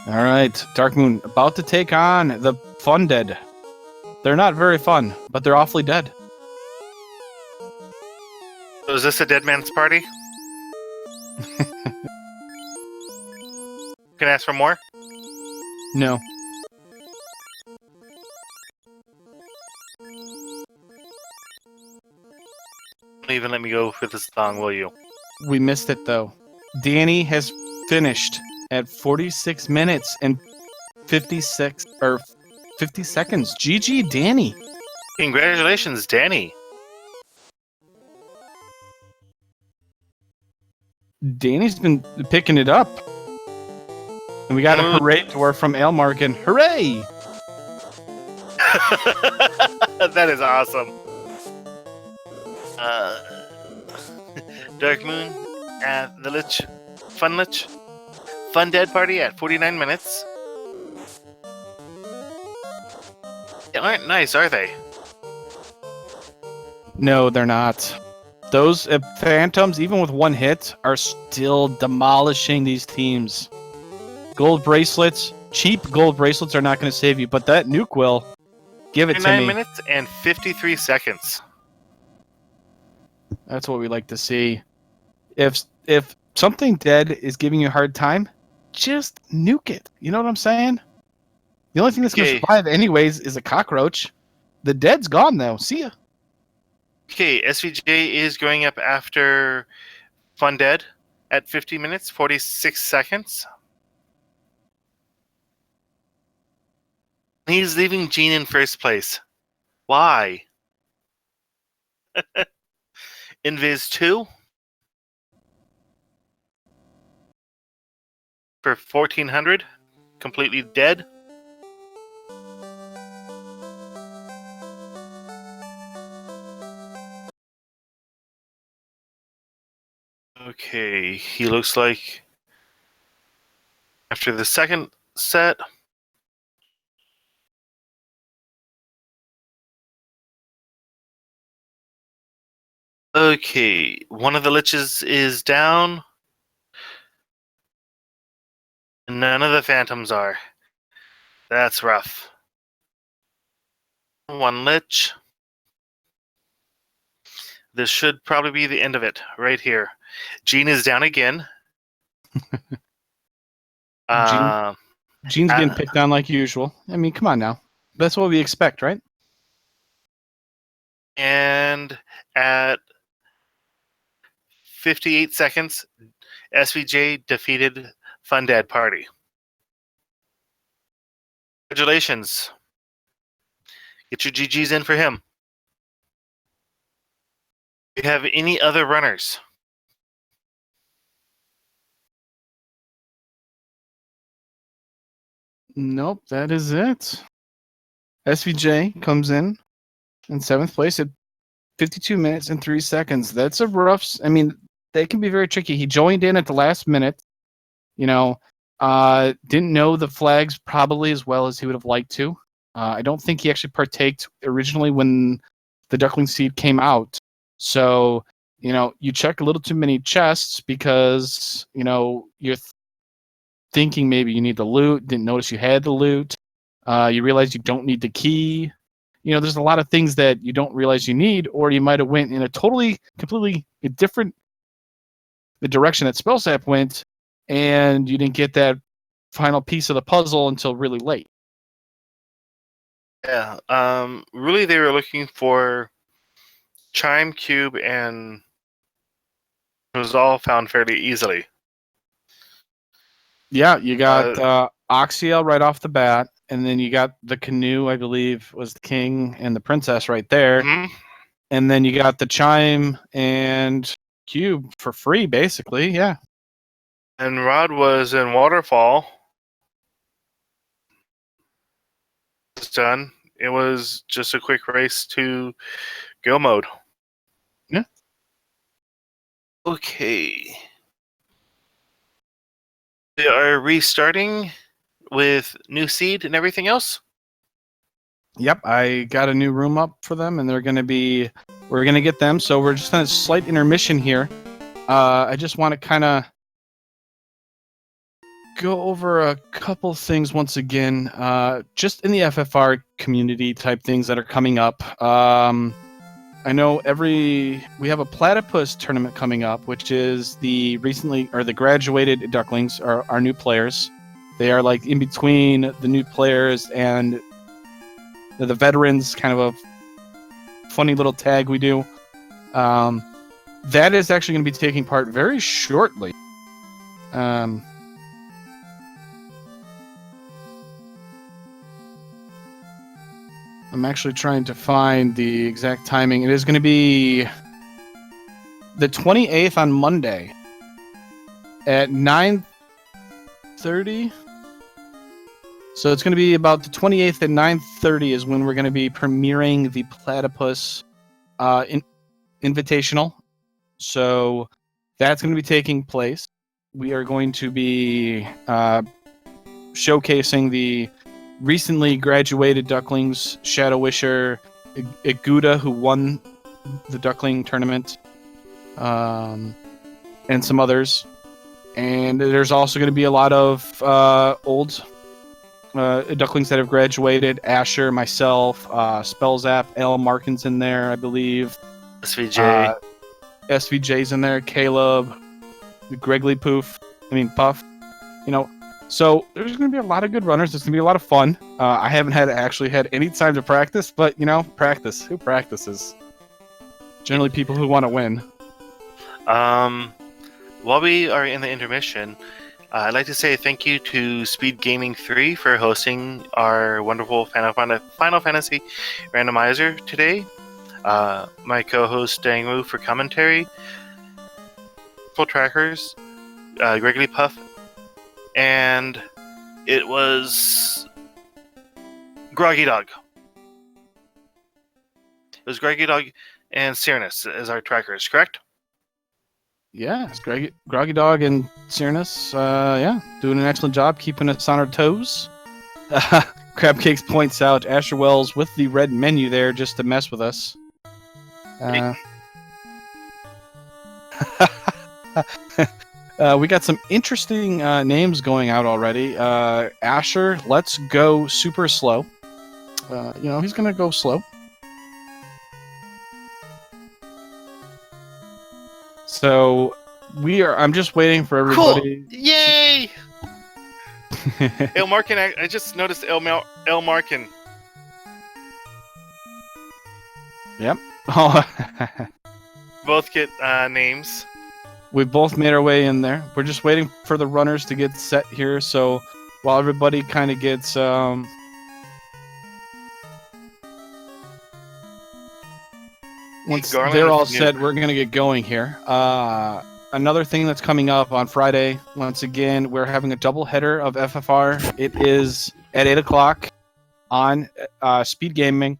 All right, Darkmoon about to take on the Fun Dead. They're not very fun, but they're awfully dead. So is this a dead man's party? Can I ask for more? No. Don't even let me go for this song, will you? We missed it, though. Danny has finished at 46 minutes and 50 seconds. GG, Danny. Congratulations, Danny. Danny's been picking it up. And we got a hooray to her from Ailmarkin. Hooray! That is awesome. Dark Moon at the Lich, Fun Dead Party at 49 minutes. They aren't nice, are they? No, they're not. Those Phantoms, even with one hit, are still demolishing these teams. Gold bracelets, cheap gold bracelets are not going to save you, but that nuke will. Give it to 9 me. minutes and 53 seconds. That's what we like to see. If something dead is giving you a hard time, just nuke it. You know what I'm saying? The only thing that's going to Okay. survive anyways is a cockroach. The dead's gone, though. See ya. Okay, SVJ is going up after Fun Dead at 50 minutes, 46 seconds. He's leaving Gene in first place. Why? Invis 2 for 1400, completely dead. Okay, he looks like after the second set. Okay, one of the liches is down. None of the phantoms are. That's rough. One lich. This should probably be the end of it right here. Gene is down again. Gene's getting picked on like usual. I mean, come on now. That's what we expect, right? And at 58 seconds, SVJ defeated Fun Dead Party. Congratulations. Get your GGs in for him. Do you have any other runners? Nope, that is it. SVJ comes in 7th place at 52 minutes and 3 seconds. That's a rough. I mean, they can be very tricky. He joined in at the last minute. You know, didn't know the flags probably as well as he would have liked to. I don't think he actually partaked originally when the Duckling Seed came out. So, you know, you check a little too many chests because, you know, you're thinking maybe you need the loot, didn't notice you had the loot. You realize you don't need the key. You know, there's a lot of things that you don't realize you need, or you might have went in a completely different the direction that Spellsap went, and you didn't get that final piece of the puzzle until really late. Yeah. Really, they were looking for Chime, Cube, and it was all found fairly easily. Yeah, you got Oxiel right off the bat, and then you got the canoe, I believe, was the king and the princess right there. Mm-hmm. And then you got the Chime and Cube for free, basically, yeah. And Rod was in Waterfall. It's done. It was just a quick race to go mode. Yeah. Okay. They are restarting with new seed and everything else. Yep, I got a new room up for them, and we're going to get them. So we're just on a slight intermission here. I just want to kind of go over a couple things once again, just in the FFR community type things that are coming up. I know we have a platypus tournament coming up, which is the graduated ducklings are our new players. They are like in between the new players and the veterans, kind of a funny little tag we do. That is actually going to be taking part very shortly. I'm actually trying to find the exact timing. It is going to be the 28th on Monday at 9:30 So it's going to be about the 28th at 9:30 is when we're going to be premiering the Platypus Invitational. So that's going to be taking place. We are going to be showcasing the recently graduated Ducklings, Shadow Wisher, Iguda, who won the Duckling tournament, and some others. And there's also going to be a lot of old Ducklings that have graduated. Asher, myself, Spellzap, L. Markin's in there, I believe. SVJ. SVJ's in there. Caleb, Greggly Puff. So there's going to be a lot of good runners. It's going to be a lot of fun. I haven't actually had any time to practice, but practice. Who practices? Generally, people who want to win. While we are in the intermission, I'd like to say thank you to Speed Gaming 3 for hosting our wonderful Final Fantasy Randomizer today. My co-host Dangwoo for commentary. Full trackers, Gregory Puff, and it was Groggy Dog. It was Groggy Dog and Cyrnus as our trackers, correct? Yeah, it's Groggy Dog and Cyrnus, doing an excellent job keeping us on our toes. Crabcakes points out Asher Wells with the red menu there just to mess with us. We got some interesting names going out already. Asher, let's go super slow. He's going to go slow. So I'm just waiting for everybody. Cool. Yay! El Markin, I just noticed El Markin. Yep. Both get names. We've both made our way in there. We're just waiting for the runners to get set here. So while everybody kind of gets once they're all set, we're going to get going here. Another thing that's coming up on Friday, once again, we're having a double header of FFR. It is at 8 o'clock on Speed Gaming.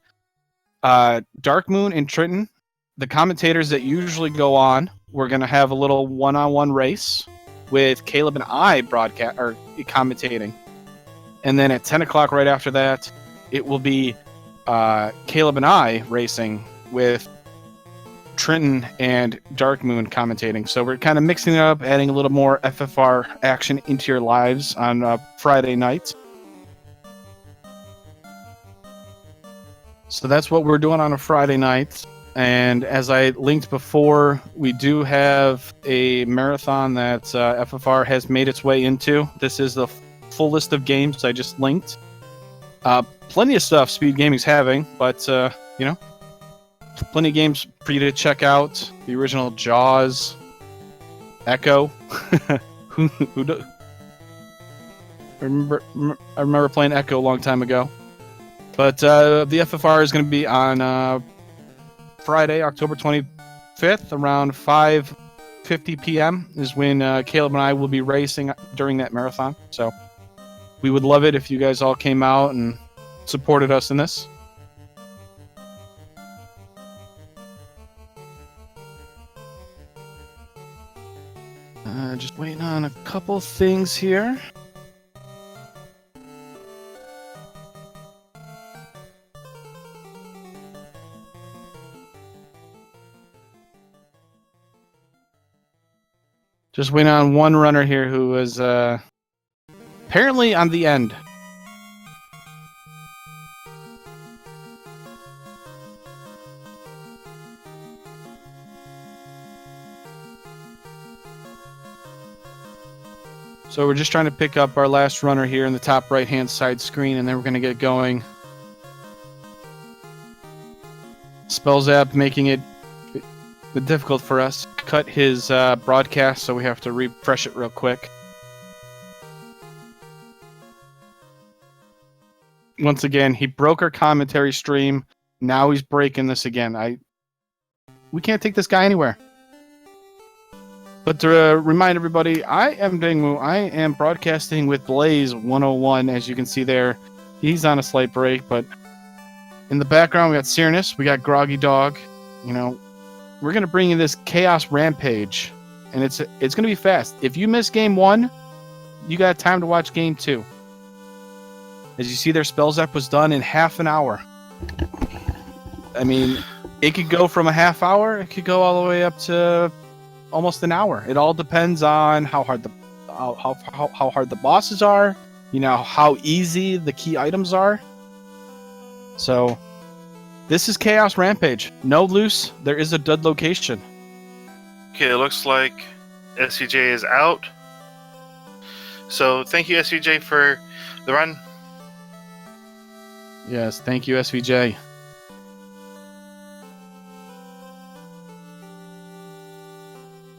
Dark Moon and Trenton, the commentators that usually go on, we're going to have a little one-on-one race with Caleb and I commentating. And then at 10 o'clock right after that, it will be Caleb and I racing with Trenton and Dark Moon commentating. So we're kind of mixing it up, adding a little more FFR action into your lives on Friday night. So that's what we're doing on a Friday night. And as I linked before, we do have a marathon that FFR has made its way into. This is the full list of games I just linked. Plenty of stuff Speed Gaming's having, but plenty of games for you to check out. The original Jaws, Echo. I remember playing Echo a long time ago. But the FFR is going to be on Friday, October 25th, around 5:50 p.m. is when Caleb and I will be racing during that marathon. So we would love it if you guys all came out and supported us in this. Just waiting on a couple things here. Just waiting on one runner here who is apparently on the end. So we're just trying to pick up our last runner here in the top right-hand side screen, and then we're going to get going. Spellzap making it difficult for us. Cut his broadcast, so we have to refresh it real quick. Once again, he broke our commentary stream. Now he's breaking this again. We can't take this guy anywhere. But to remind everybody, I am Dingmu. I am broadcasting with Blaze 101, as you can see there. He's on a slight break, but in the background we got Cyrnus, we got Groggy Dog. You know, we're gonna bring you this Chaos Rampage, and it's gonna be fast. If you miss game 1, you got time to watch game 2. As you see, their spell zap was done in half an hour. I mean, it could go from a half hour, it could go all the way up to almost an hour. It all depends on how hard the bosses are, you know, how easy the key items are. So this is Chaos Rampage. No loose, there is a dud location. Okay, it looks like SVJ is out. So thank you, SVJ, for the run. Yes, thank you, SVJ.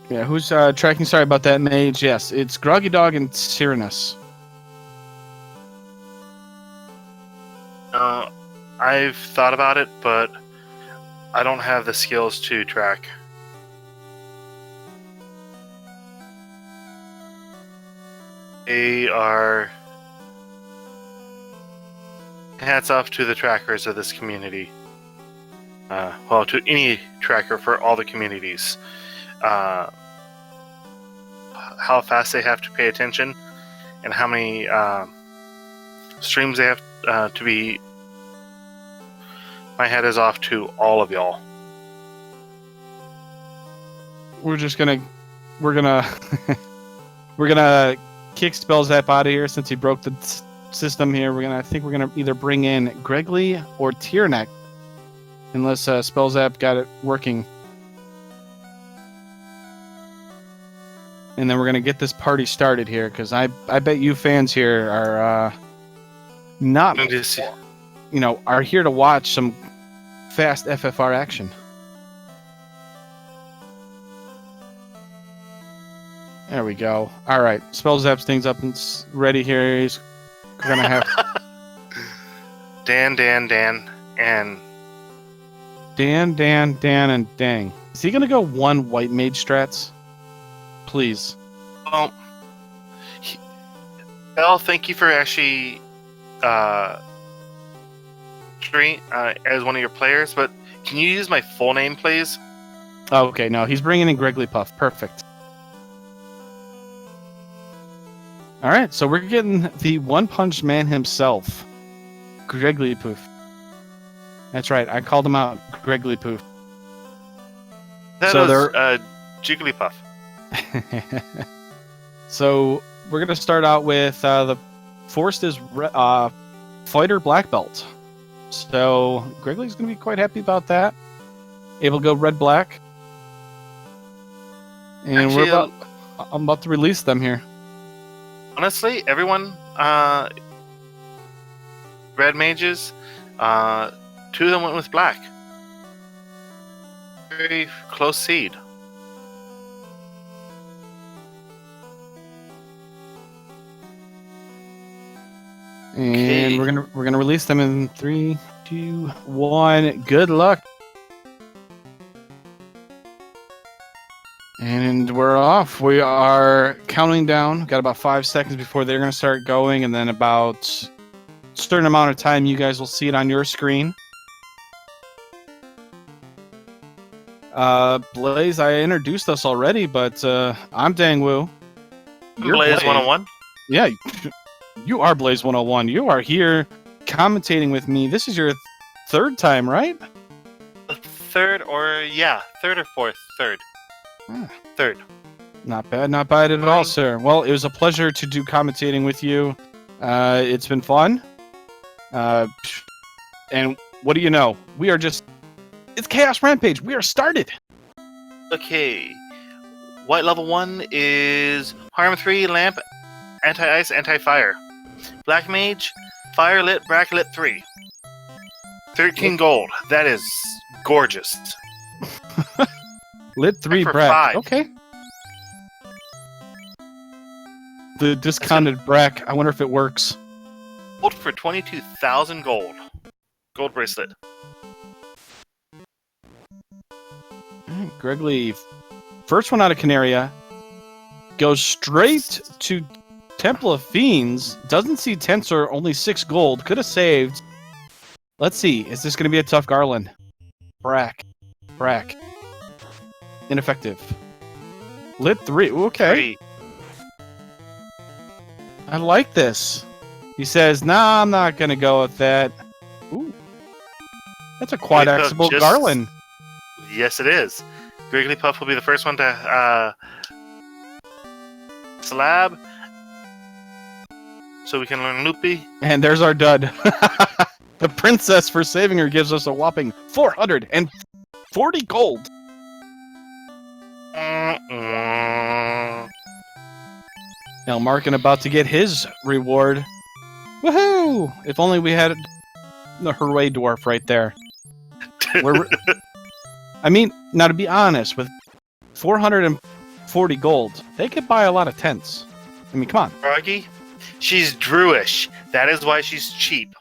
Yeah, who's tracking? Sorry about that, Mage. Yes, it's Groggy Dog and Cyrnus. I've thought about it, but I don't have the skills to track. They are... Hats off to the trackers of this community. Well, to any tracker for all the communities. How fast they have to pay attention, and how many streams they have to be. My head is off to all of y'all. We're gonna we're gonna kick Spellzap out of here since he broke the system here. I think we're gonna either bring in Gregly or Tierneck, unless Spellzap got it working. And then we're gonna get this party started here, because I bet you fans here are not, you know, are here to watch some fast FFR action. There we go. All right, Spellzap's things up and ready here. He's gonna have Dan, and Dan, and Dang. Is he gonna go one white mage strats? Please. Well, Bell, thank you for actually as one of your players, but can you use my full name, please? Oh, okay, no, he's bringing in Gregly Puff. Perfect. All right, so we're getting the One Punch Man himself, Gregly Puff. That's right, I called him out, Gregly Puff. That So was Jigglypuff. So we're gonna start out with the Forced is Fighter Black Belt. So Gregly's gonna be quite happy about that. Able to go red black, and Actually, I'm about to release them here. Honestly, everyone, red mages, 2 of them went with black. Very close seed. And Okay. we're gonna release them in 3, 2, 1. Good luck. And we're off. We are counting down. Got about 5 seconds before they're gonna start going, and then about a certain amount of time, you guys will see it on your screen. Blaze, I introduced us already, but I'm Dangwoo. You're Blaze 101. Yeah, you are Blaze 101. You are here commentating with me. This is your 3rd time, right? Third or fourth. Third. Ah. Third. Not bad at all, sir. Well, it was a pleasure to do commentating with you. It's been fun. And what do you know? We are just... It's Chaos Rampage. We are started. Okay. White level 1 is Harm 3, Lamp, Anti-Ice, Anti-Fire. Black Mage, Fire Lit, Bracket 3. 13 gold. That is gorgeous. Lit 3 for Brack. 5. Okay. The discounted Brack. I wonder if it works. Gold for 22,000 gold. Gold bracelet. Gregly, first one out of Canaria. Goes straight to Temple of Fiends. Doesn't see Tensor, only 6 gold. Could have saved. Let's see. Is this going to be a tough Garland? Brack. Ineffective. Lit 3. Okay. 3. I like this. He says, nah, I'm not going to go with that. Ooh. That's a quad-axable just- Garland. Yes, it is. Wigglypuff will be the first one to slab. So we can learn Loopy. And there's our dud. The princess, for saving her, gives us a whopping 440 gold. Now, Markin about to get his reward. Woohoo! If only we had the Hooray Dwarf right there. I mean, now to be honest, with 440 gold, they could buy a lot of tents. I mean, come on. Froggy, she's Druish. That is why she's cheap.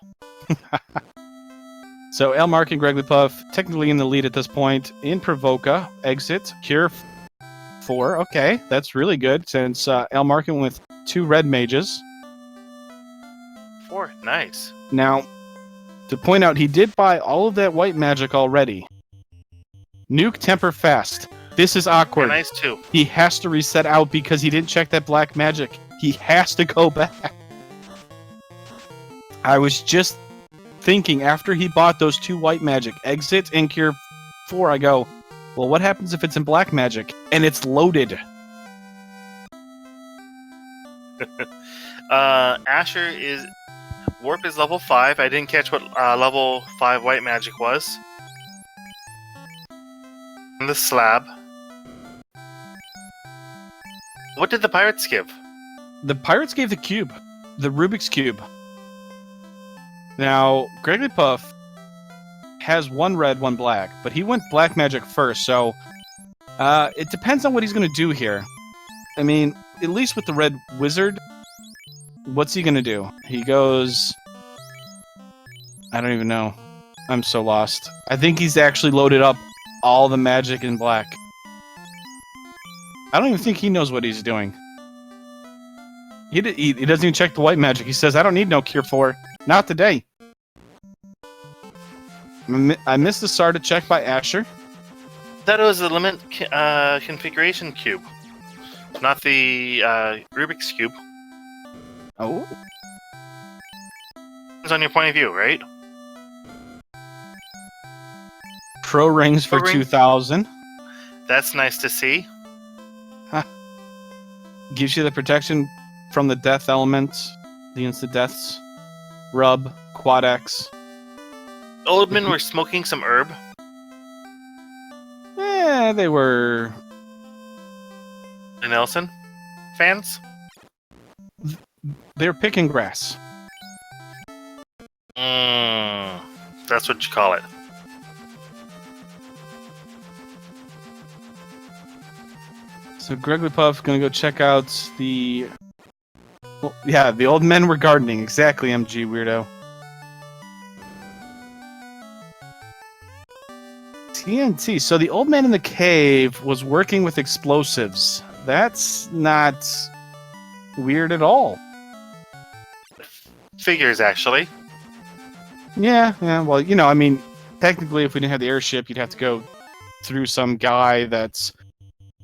So, Elmark and Wigglypuff technically in the lead at this point. In Provoca, exit, Cure 4. Okay, that's really good since Elmark went with 2 red mages. 4, nice. Now, to point out, he did buy all of that white magic already. Nuke Temper Fast. This is awkward. Yeah, nice too. He has to reset out because he didn't check that black magic. He has to go back. I was just thinking after he bought those 2 white magic, exit and Cure 4, I go, well, what happens if it's in black magic and it's loaded? Asher is... Warp is level 5. I didn't catch what level 5 white magic was. And the slab. What did the pirates give? The pirates gave the cube, the Rubik's Cube. Now, Wigglypuff has 1 red, 1 black, but he went black magic first, so it depends on what he's going to do here. I mean, at least with the red wizard, what's he going to do? He goes... I don't even know. I'm so lost. I think he's actually loaded up all the magic in black. I don't even think he knows what he's doing. He doesn't even check the white magic. He says, I don't need no Cure 4. Not today. I missed the Sarda check by Asher. That was the limit configuration cube. Not the Rubik's Cube. Oh. It's on your point of view, right? Pro rings for Pro ring. 2,000. That's nice to see. Gives you the protection from the death element, the instant deaths. Rub, Quad X. Old men were smoking some herb. Yeah, they were... Nelson fans? They were picking grass. That's what you call it. So Wigglypuff gonna go check out the... Well, yeah, the old men were gardening. Exactly, MG weirdo. TNT. So the old man in the cave was working with explosives. That's not weird at all. Figures, actually. Yeah, well, you know, I mean, technically if we didn't have the airship, you'd have to go through some guy that's,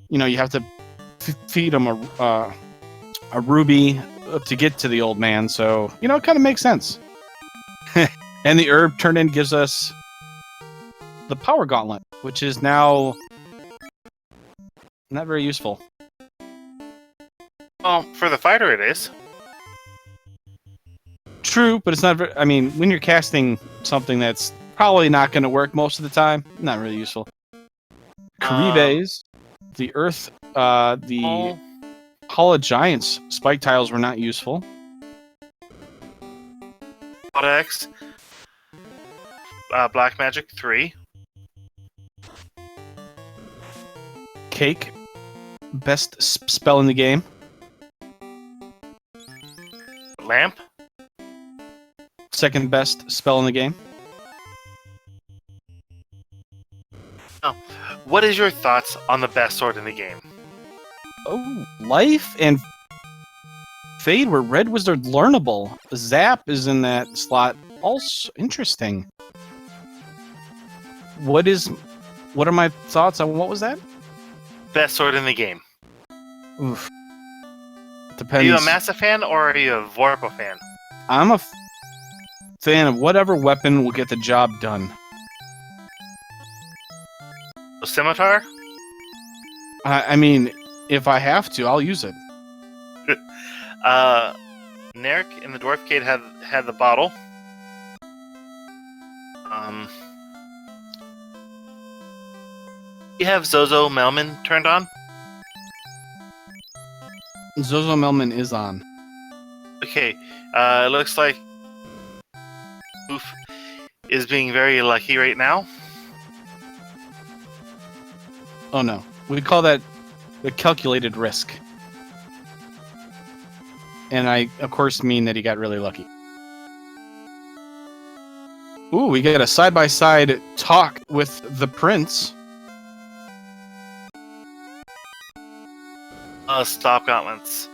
you know, you have to feed him a ruby to get to the old man, so, you know, it kind of makes sense. And the herb turned in gives us the power gauntlet, which is now not very useful. Well, for the fighter it is. True, but it's not very... I mean, when you're casting something that's probably not going to work most of the time, not really useful. Karibes, the Earth, the Hall of Giants spike tiles were not useful. X. Black Magic 3. Cake, best spell in the game. Lamp. Second best spell in the game. What is your thoughts on the best sword in the game? Oh, Life and Fade were Red Wizard learnable. Zap is in that slot. Also interesting. What are my thoughts on what was that? Best sword in the game. Oof. Are Depends. you a Massa fan or are you a Vorpa fan? I'm a fan of whatever weapon will get the job done. A scimitar? I mean, if I have to, I'll use it. Narek in the Dwarf Cade had the bottle. You have Zozo Melman turned on? Zozo Melman is on. Okay, it looks like Oof is being very lucky right now. Oh no. We call that the calculated risk. And I, of course, mean that he got really lucky. Ooh, we get a side-by-side talk with the prince. Stop gauntlets.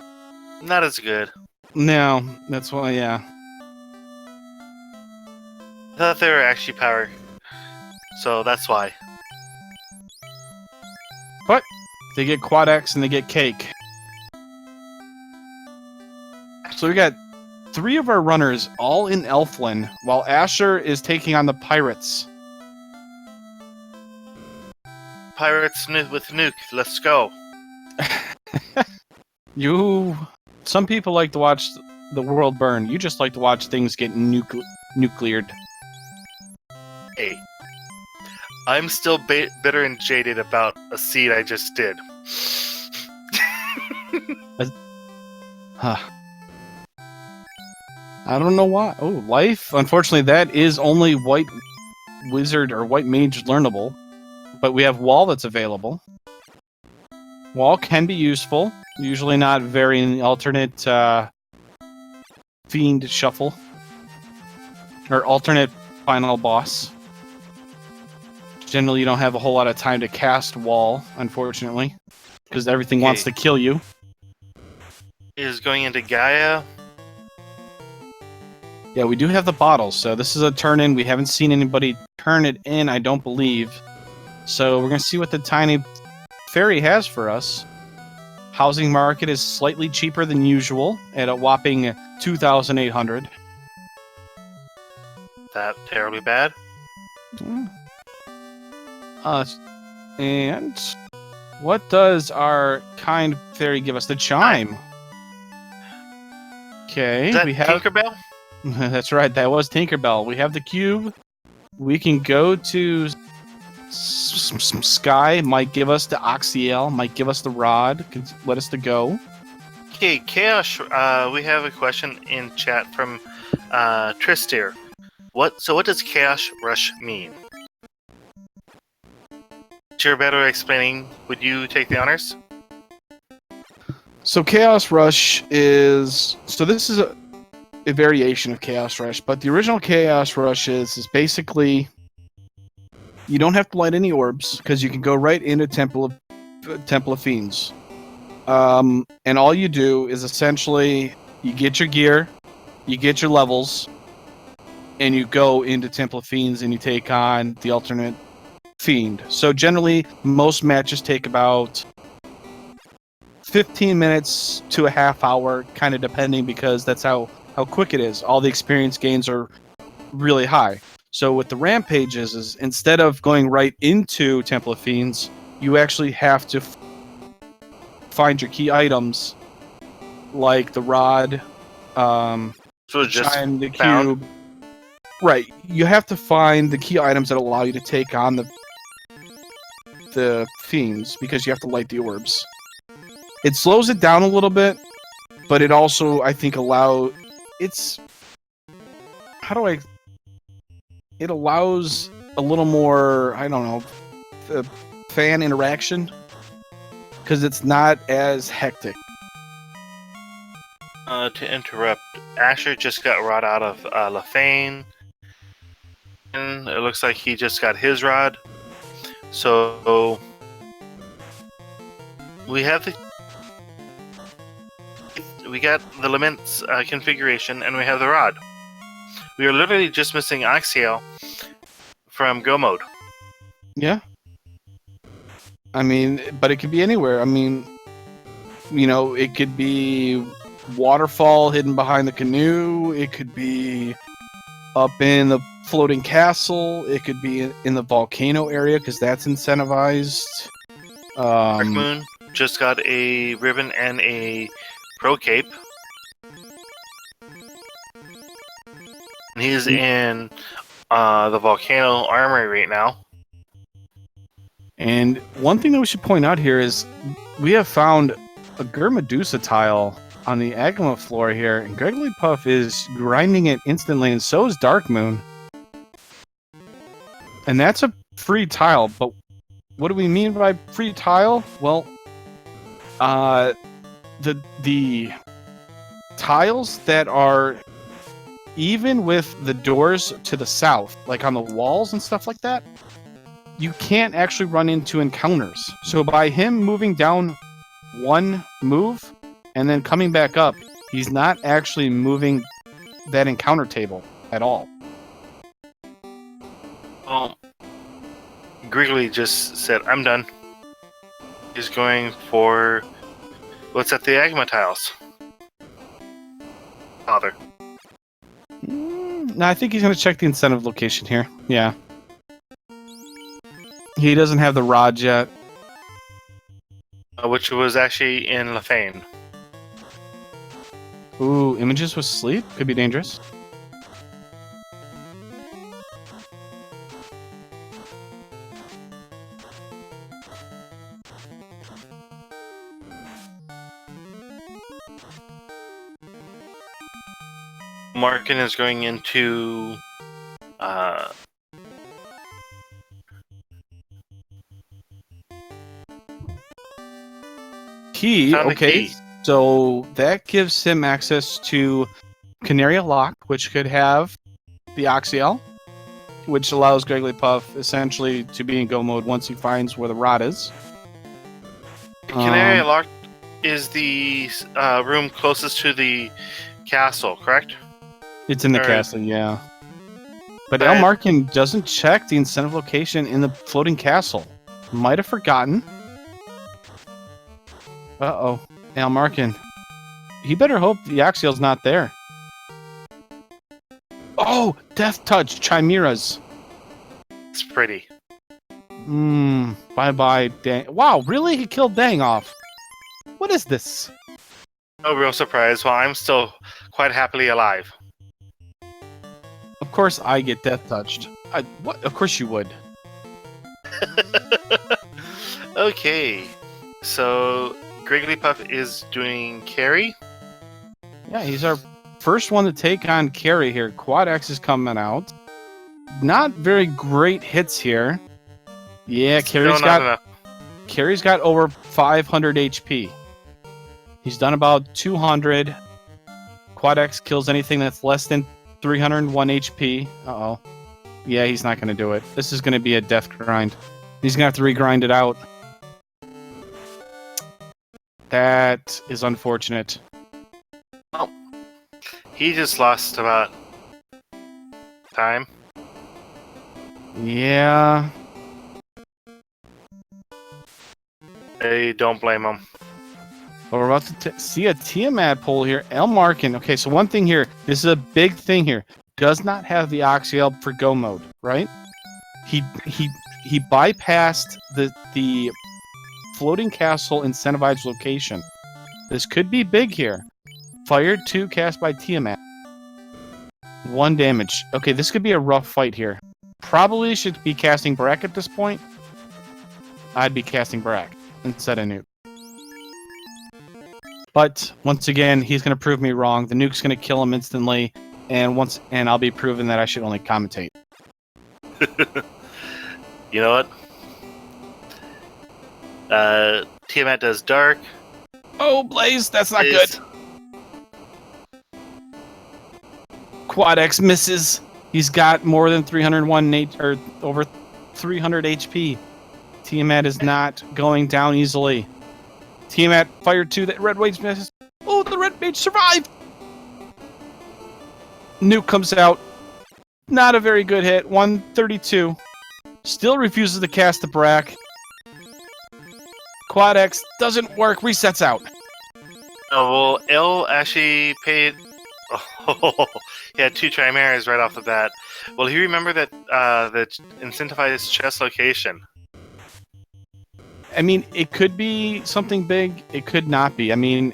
Not as good. No, that's why, yeah. I thought they were actually power. So that's why. But they get Quad X and they get Cake. So we got 3 of our runners all in Elflin, while Asher is taking on the pirates. Pirates with nuke. Let's go. Some people like to watch the world burn. You just like to watch things get nucleared. Hey. I'm still bitter and jaded about a seed I just did. Huh. I don't know why. Oh, Life. Unfortunately, that is only White Wizard or White Mage learnable. But we have Wall that's available. Wall can be useful. Usually not very in the alternate Fiend Shuffle. Or alternate Final Boss. Generally, you don't have a whole lot of time to cast Wall, unfortunately. Because everything wants to kill you. Is going into Gaia. Yeah, we do have the bottles, so this is a turn-in. We haven't seen anybody turn it in, I don't believe. So we're going to see what the Tiny Fairy has for us. Housing market is slightly cheaper than usual at a whopping 2,800. That terribly bad? And what does our kind fairy give us? The chime. Okay, Is that we have Tinkerbell? That's right, that was Tinkerbell. We have the cube. We can go to Sky, might give us the Oxiel, might give us the rod, can let us to go. Okay, Chaos, we have a question in chat from Tristir. What does Chaos Rush mean? You're better explaining. Would you take the honors? So Chaos Rush is... So this is a variation of Chaos Rush, but the original Chaos Rush is basically... You don't have to light any orbs, because you can go right into Temple of Fiends. And all you do is essentially, you get your gear, you get your levels, and you go into Temple of Fiends and you take on the alternate Fiend. So generally, most matches take about 15 minutes to a half hour, kind of depending, because that's how quick it is. All the experience gains are really high. So with the rampages, is instead of going right into Temple of Fiends, you actually have to find your key items, like the rod, So just chime, the found? cube. Right, you have to find the key items that allow you to take on the fiends, because you have to light the orbs. It slows it down a little bit, but it also, I think, it allows a little more, I don't know, fan interaction, because it's not as hectic. To interrupt, Asher just got rod out of Lafane. And it looks like he just got his rod. So we have the we got the Lament's configuration, and we have the rod. We are literally just missing Axial from Go mode. Yeah. I mean, but it could be anywhere. I mean, you know, it could be waterfall hidden behind the canoe. It could be up in the floating castle. It could be in the volcano area because that's incentivized. Dark Moon just got a ribbon and a pro cape. He's in the volcano armory right now. And one thing that we should point out here is we have found a Medusa tile on the Agama floor here, and Gregory Puff is grinding it instantly, and so is Dark Moon. And that's a free tile, but what do we mean by free tile? Well, the tiles that are even with the doors to the south, like on the walls and stuff like that, you can't actually run into encounters. So by him moving down one move and then coming back up, he's not actually moving that encounter table at all. Well, Griggly just said, I'm done. He's going for what's at the Agama tiles. Father. No, I think he's going to check the incentive location here. Yeah. He doesn't have the rod yet. Which was actually in Lefane. Ooh, images with sleep? Could be dangerous. Markin is going into Key, found a okay. key. So that gives him access to Canaria Lock, which could have the Oxiel, which allows Gregory Puff essentially to be in go mode once he finds where the rod is. Canary Lock is the room closest to the castle, correct? It's in the Or- castle, yeah. But But- El Markin doesn't check the incentive location in the floating castle. Might have forgotten. Uh-oh. El Markin. He better hope the Axial's not there. Oh! Death Touch! Chimeras! It's pretty. Bye-bye, Dang. Wow, really? He killed Dang off. What is this? No real surprise. Well, I'm still quite happily alive. Of course I get Death Touched. What? Of course you would. Okay, so Griggly Puff is doing carry. Yeah, he's our first one to take on Carry here. Quad X is coming out. Not very great hits here. Yeah, Still not enough. Carry's got over 500 HP. He's done about 200. Quad X kills anything that's less than 301 HP. Uh-oh. Yeah, he's not going to do it. This is going to be a death grind. He's going to have to regrind it out. That is unfortunate. He just lost about time. Yeah. I don't blame him. But we're about to see a Tiamat pull here. El Markin. Okay, so one thing here. This is a big thing here. Does not have the Oxiel for go mode, right? He bypassed the floating castle incentivized location. This could be big here. Fired 2 cast by Tiamat. 1 damage. Okay, this could be a rough fight here. Probably should be casting Brack at this point. I'd be casting Brack instead of Nuke. But once again, he's going to prove me wrong. The Nuke's going to kill him instantly, and I'll be proven that I should only commentate. You know what? Tiamat does dark. Oh, Blaze, that's not Is- good. Quad X misses. He's got more than 301 or over 300 HP. Tiamat is not going down easily. Tiamat fired 2. That red wave misses. Oh, the red. Mage, survive! Nuke comes out. Not a very good hit. 132. Still refuses to cast the Brack. Quad X doesn't work. Resets out. Oh, well, L actually paid. Oh, he had 2 Chimeras right off the bat. Well, he remembered that that incentivized chest location. I mean, it could be something big. It could not be. I mean,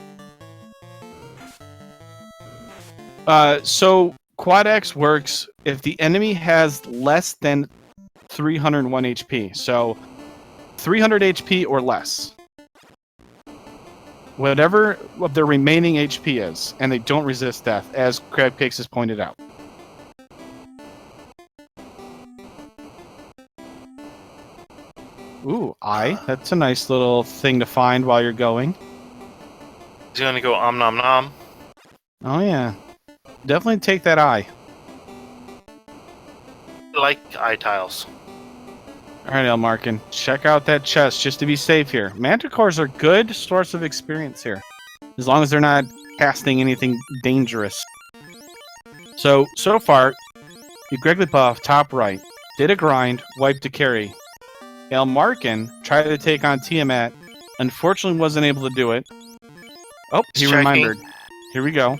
so Quad X works if the enemy has less than 301 HP. So 300 HP or less. Whatever of their remaining HP is, and they don't resist death, as Crabcakes has pointed out. Ooh, eye. That's a nice little thing to find while you're going. He's gonna go om nom nom. Oh yeah. Definitely take that eye. I like eye tiles. Alright, Elmarkin. Check out that chest just to be safe here. Manticores are good source of experience here. As long as they're not casting anything dangerous. So far, you Greglipuff, top right. Did a grind, wiped to carry. Elmarkin tried to take on Tiamat. Unfortunately wasn't able to do it. Oh, he remembered. Here we go.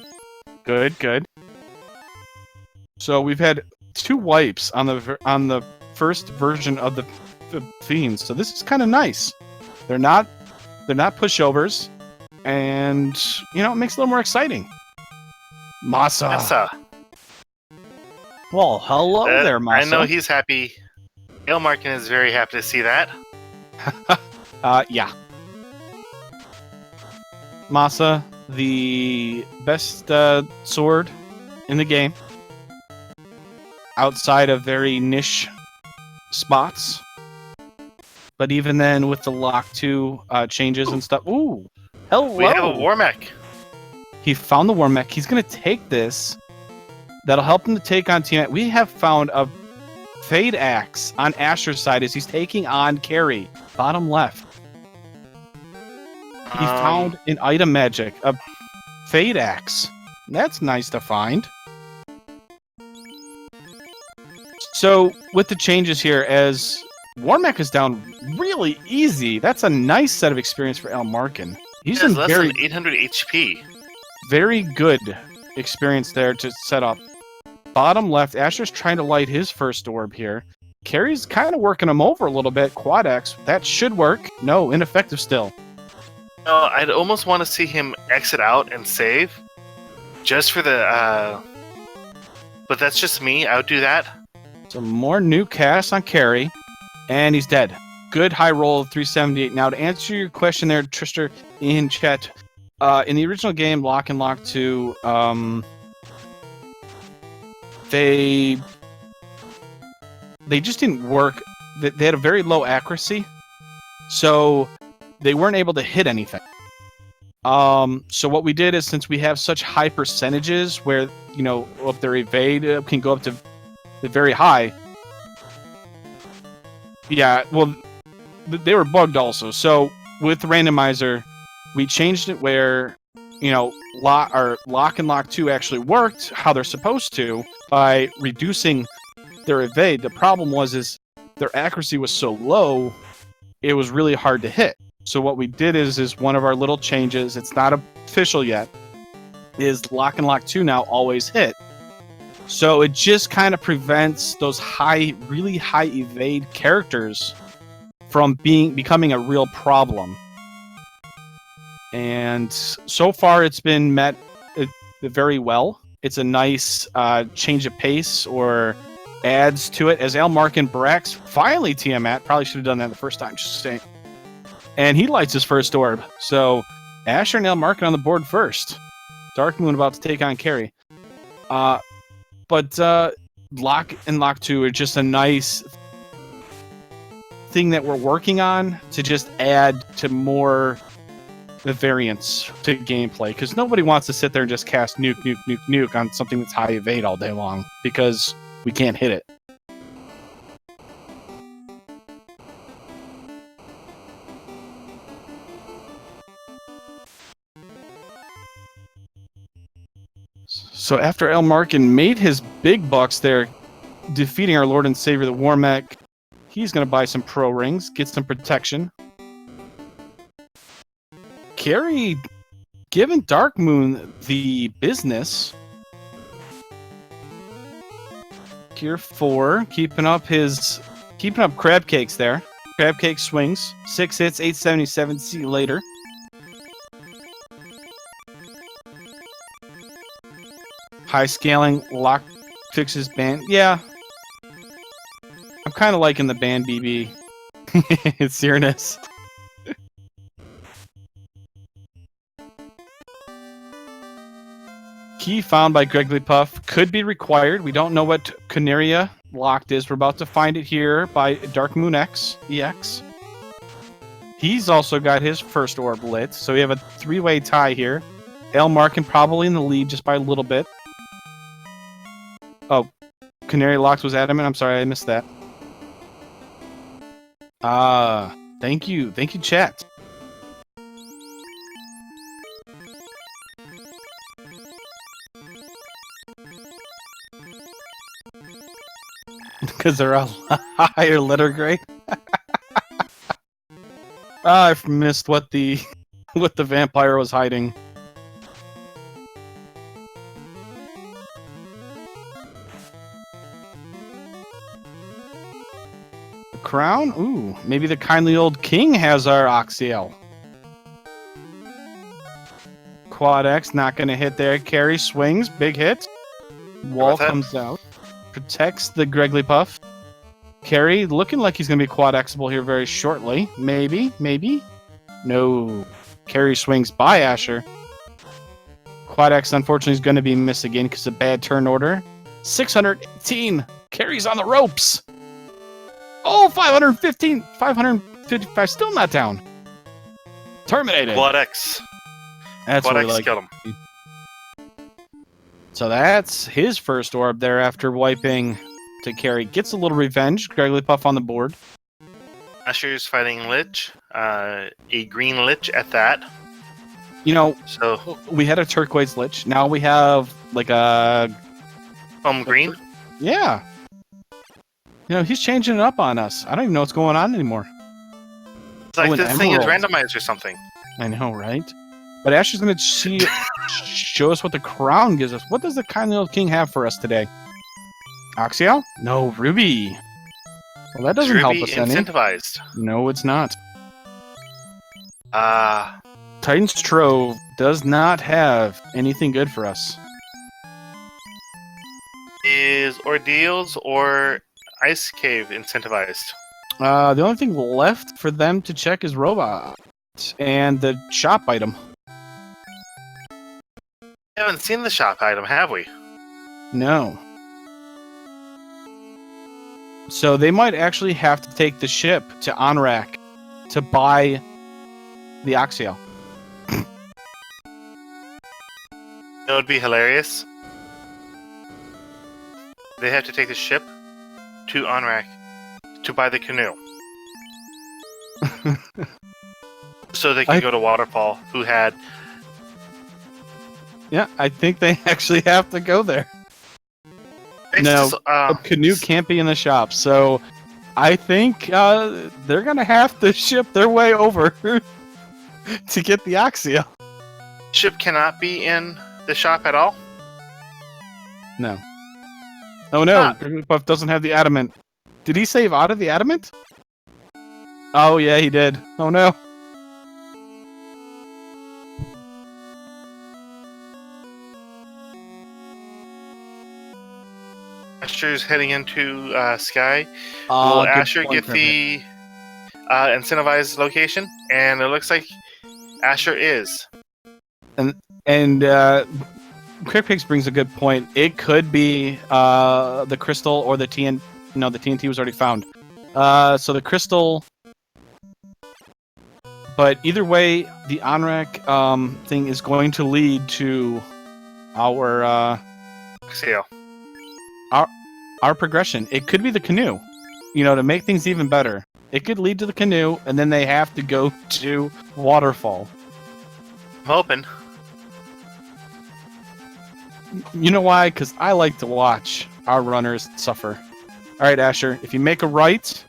Good. So we've had 2 wipes on the first version of the Fiends, so this is kind of nice. They're not pushovers, and it makes it a little more exciting. Masa. Well, hello there, Masa. I know he's happy. Elmarkin is very happy to see that. Yeah. Masa, the best sword in the game, outside of very niche spots. But even then, with the Lock 2 changes and stuff. Ooh! Hello! We have a Warmech. He found the Warmech. He's going to take this. That'll help him to take on Tiamat. We have found a Fade Axe on Asher's side as he's taking on Carrie. Bottom left. He found an item magic. A Fade Axe. That's nice to find. So, with the changes here, as Warmech is down really easy, that's a nice set of experience for Elmarkin. He's in less very than 800 HP. Very good experience there to set up. Bottom left, Asher's trying to light his first orb here. Carrie's kind of working him over a little bit. Quad X, that should work. No, ineffective still. No, I'd almost want to see him exit out and save. Just for the... But that's just me. I would do that. Some more new casts on Carrie. And he's dead. Good high roll of 378. Now, to answer your question there, Trister, in chat, in the original game, Lock and Lock 2, they just didn't work. They had a very low accuracy, so they weren't able to hit anything. So what we did is, since we have such high percentages where, if their evade can go up to very high. Yeah, well, they were bugged also. So with the randomizer, we changed it where, Lock and Lock 2 actually worked how they're supposed to by reducing their evade. The problem is their accuracy was so low, it was really hard to hit. So what we did is one of our little changes, it's not official yet, is Lock and Lock 2 now always hit. So it just kind of prevents those really high evade characters from becoming a real problem. And so far it's been met very well. It's a nice change of pace or adds to it. As Elmarkin Brax finally Tiamat, probably should have done that the first time, just saying. And he lights his first orb. So Asher and Elmarkin on the board first. Dark Moon about to take on Carrie. But Lock and Lock 2 are just a nice thing that we're working on to just add to more the variance to gameplay. Because nobody wants to sit there and just cast nuke on something that's high evade all day long. Because we can't hit it. So after Elmarkin made his big bucks there, defeating our Lord and Savior, the Warmech, he's going to buy some pro rings, get some protection. Carrie giving Dark Moon the business. Gear 4, keeping up crab cakes there. Crab cake swings. 6 hits, 877. See you later. High scaling, lock fixes band. Yeah. I'm kind of liking the band BB. It's Cyrus. Key found by Gregglypuff could be required. We don't know what Canaria locked is. We're about to find it here by Dark Moon X, EX. He's also got his first orb lit, so we have a 3-way tie here. Elmarkin probably in the lead just by a little bit. Oh, Canary Locks was adamant. I'm sorry, I missed that. Thank you. Thank you, chat. Because they're a higher letter grade. I've missed what the vampire was hiding. The crown? Ooh, maybe the kindly old king has our Oxiel. Quad X not gonna hit there. Carry swings, big hit. Wall comes out. Protects the Gregglypuff. Carry looking like he's going to be quad Xable here very shortly. Maybe. No. Carry swings by Asher. Quad X unfortunately is going to be missed again because of bad turn order. 618. Carry's on the ropes. Oh, 515. 555. Still not down. Terminated. Quad X. That's Quad what we X like. killed him. So that's his first orb there after wiping to Carry. Gets a little revenge. Gregglypuff on the board. Asher's fighting Lich. A green Lich at that. You know, So, we had a turquoise Lich. Now we have like a... green. Yeah. You know, he's changing it up on us. I don't even know what's going on anymore. It's like an this thing is emerald. randomized or something. I know, right? But Asher's going to show us what the crown gives us. What does the kindly old king have for us today? Oxiel? No, Ruby. Well, that doesn't help us any. Incentivized. No, it's not. Titan's Trove does not have anything good for us. Is Ordeals or Ice Cave incentivized? The only thing left for them to check is Robot and the shop item. We haven't seen the shop item, have we? No. So they might actually have to take the ship to Onrak to buy the Oxiel. That would be hilarious. They have to take the ship to Onrak to buy the canoe. So they can go to Waterfall, who had... Yeah, I think they actually have to go there. No, a canoe can't be in the shop, so I think they're going to have to ship their way over to get the Oxiel. Ship cannot be in the shop at all? No. Oh no, Jigglypuff doesn't have the adamant. Did he save out of the adamant? Oh yeah, he did. Oh no. Asher's heading into Sky. Will Will Asher get the incentivized location? And it looks like Asher is. And Quick Pigs brings a good point. It could be the crystal or the TNT. No, the TNT was already found. So the crystal. But either way, the Onrak thing is going to lead to our our progression. It could be the canoe. You know, to make things even better. It could lead to the canoe, and then they have to go to Waterfall. I'm hoping. You know why? Because I like to watch our runners suffer. All right, Asher, if you make a right,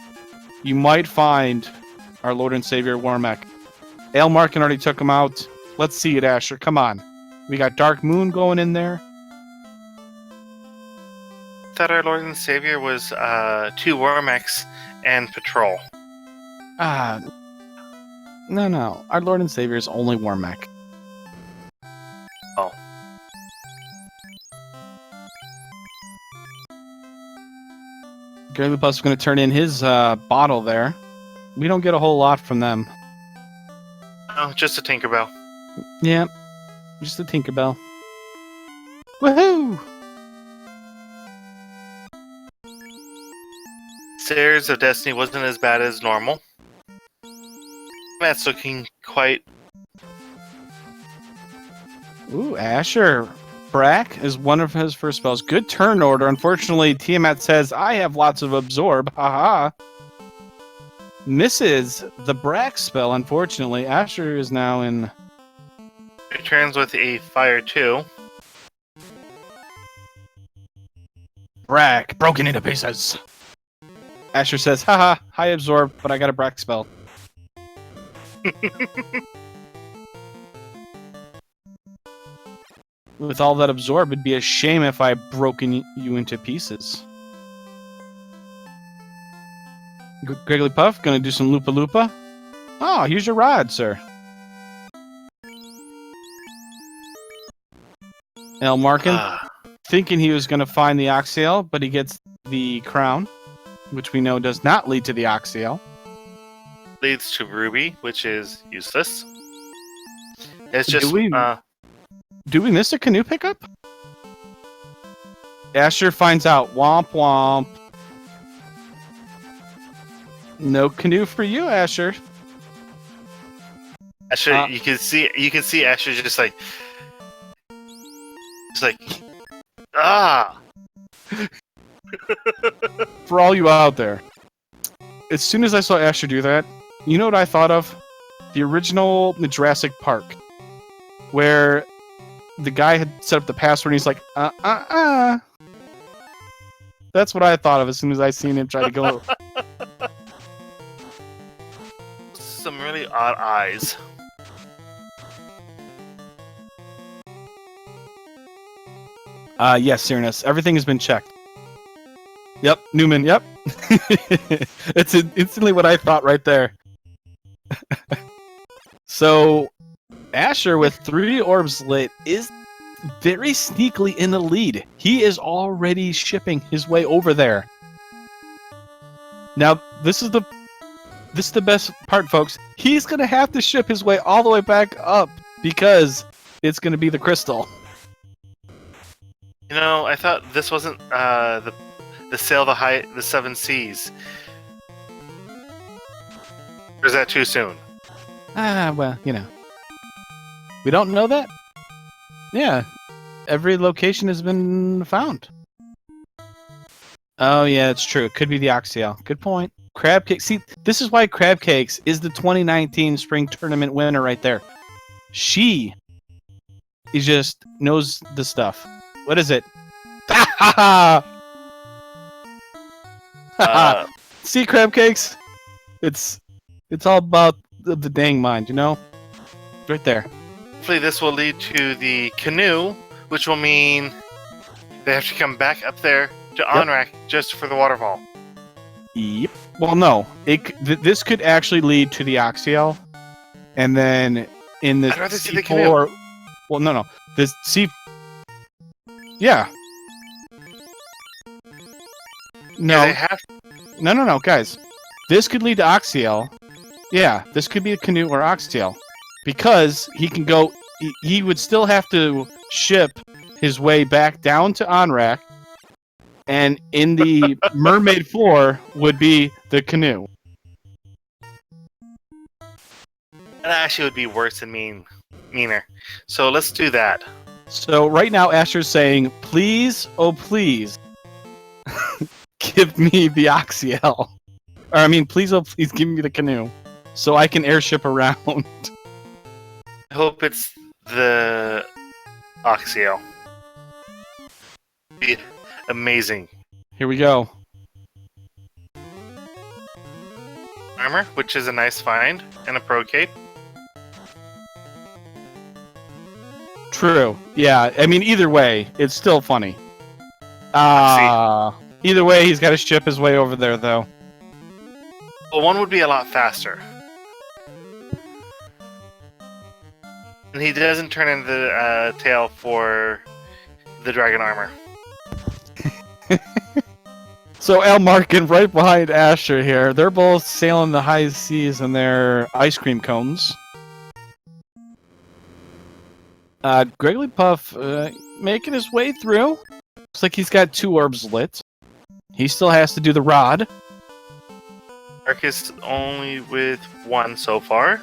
you might find our Lord and Savior Warmack. Ale Markin already took him out. Let's see it, Asher. Come on. We got Dark Moon going in there. Thought our Lord and Savior was 2 Wormex and Patrol. No. Our Lord and Savior is only Warmack. Oh. Grigglypuff's going to turn in his bottle there. We don't get a whole lot from them. Oh, just a Tinkerbell. Yeah, just a Tinkerbell. Woohoo! Stairs of Destiny wasn't as bad as normal. That's looking quite... Ooh, Asher. Brack is one of his first spells. Good turn order. Unfortunately, Tiamat says, I have lots of absorb. Haha. Misses the Brack spell, unfortunately. Asher is now in... Returns with a Fire 2. Brack, broken into pieces. Asher says, haha, high absorb, but I got a Brack spell. With all that absorb, it'd be a shame if I broken you into pieces. Grigglypuff, gonna do some Loopa Loopa. Oh, here's your rod, sir. El Markin, thinking he was gonna find the Oxyel, but he gets the crown, which we know does not lead to the Oxyel. Leads to Ruby, which is useless. It's Do just... we miss a canoe pickup? Asher finds out. Womp womp. No canoe for you, Asher. Asher, you can see Asher just like... It's like... Ah! For all you out there, as soon as I saw Asher do that, you know what I thought of? The original Jurassic Park, where the guy had set up the password and he's like, That's what I thought of as soon as I seen him try to go. Some really odd eyes. Yes, Cyrinus. Everything has been checked. Yep, Newman, yep. It's instantly what I thought right there. So, Asher with 3 orbs lit is very sneakily in the lead. He is already shipping his way over there. Now, this is the best part, folks. He's going to have to ship his way all the way back up because it's going to be the crystal. You know, I thought this wasn't the sail the 7 seas. Or is that too soon? Well, you know. We don't know that? Yeah. Every location has been found. Oh, yeah, it's true. It could be the Oxyel. Good point. Crab Cake. See, this is why Crab Cakes is the 2019 Spring Tournament winner right there. She just knows the stuff. What is it? See, Crab Cakes? It's all about the dang mind, you know? Right there. Hopefully this will lead to the canoe, which will mean they have to come back up there to Onrak just for the waterfall. Yep. Well, no. This could actually lead to the Oxyel, and then in the I'd rather see the canoe. Well, no. This C. Yeah. No. They have... No, guys. This could lead to Oxyel. Yeah, this could be a canoe or Oxyel. Because he can go... He would still have to ship his way back down to Onrak, and in the mermaid floor would be the canoe. That actually would be worse and meaner. So let's do that. So right now Asher's saying, please, oh please, give me the Oxyel. Or I mean, please, oh please, give me the canoe. So I can airship around. I hope it's the Oxyel. Be amazing. Here we go. Armor, which is a nice find, and a pro cape. True. Yeah. I mean, either way, it's still funny. Either way, he's got to ship his way over there, though. Well, one would be a lot faster. And he doesn't turn in the tail for the dragon armor. So El Markin right behind Asher here. They're both sailing the high seas in their ice cream cones. Gregory Puff making his way through. Looks like he's got 2 orbs lit. He still has to do the rod. Marcus only with 1 so far.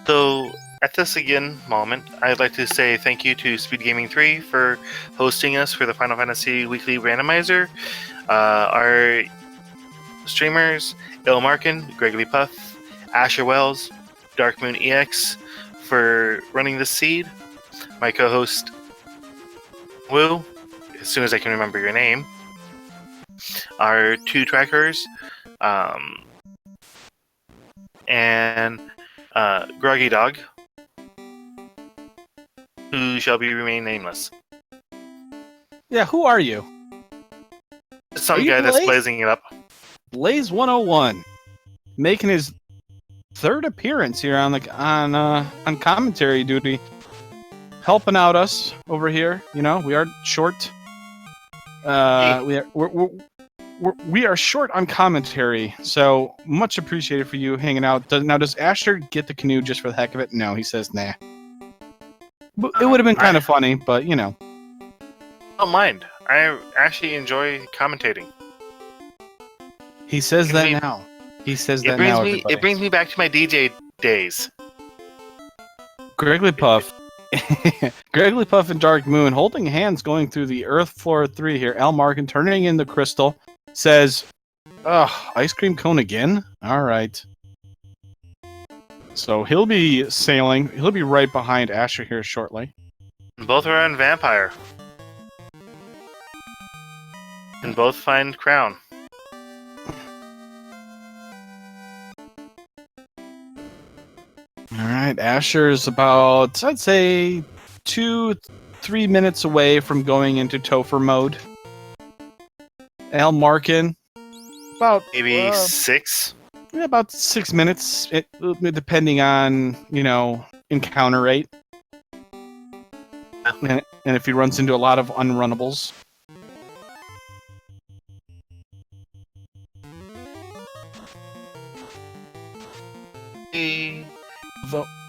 So, at this moment, I'd like to say thank you to Speed Gaming 3 for hosting us for the Final Fantasy Weekly Randomizer. Our streamers, Il Markin, Gregory Puff, Asher Wells, Dark Moon EX for running the seed. My co-host, Woo, as soon as I can remember your name. Our 2 trackers, and Groggy Dog, who shall be remain nameless. Yeah, who are you? Some guy that's blazing it up. Blaze 101, making his 3rd appearance here on commentary duty, helping out us over here. You know, we are short. We are short on commentary, so much appreciated for you hanging out. Does Asher get the canoe just for the heck of it? No, he says nah. It would have been kind of funny, but you know. I don't mind. I actually enjoy commentating. He says that now. He says that now. It brings me back to my DJ days. Gregory Puff. Gregory Puff and Dark Moon holding hands going through the Earth Floor 3 here. Al Markin turning in the crystal says, "Ugh, ice cream cone again? Alright." So he'll be sailing. He'll be right behind Asher here shortly. Both are on Vampire. And both find Crown. Alright, Asher's about, I'd say, 2-3 minutes away from going into Topher mode. Al Markin, about... Maybe 6? Yeah, about 6 minutes, depending on, encounter rate. And if he runs into a lot of unrunnables.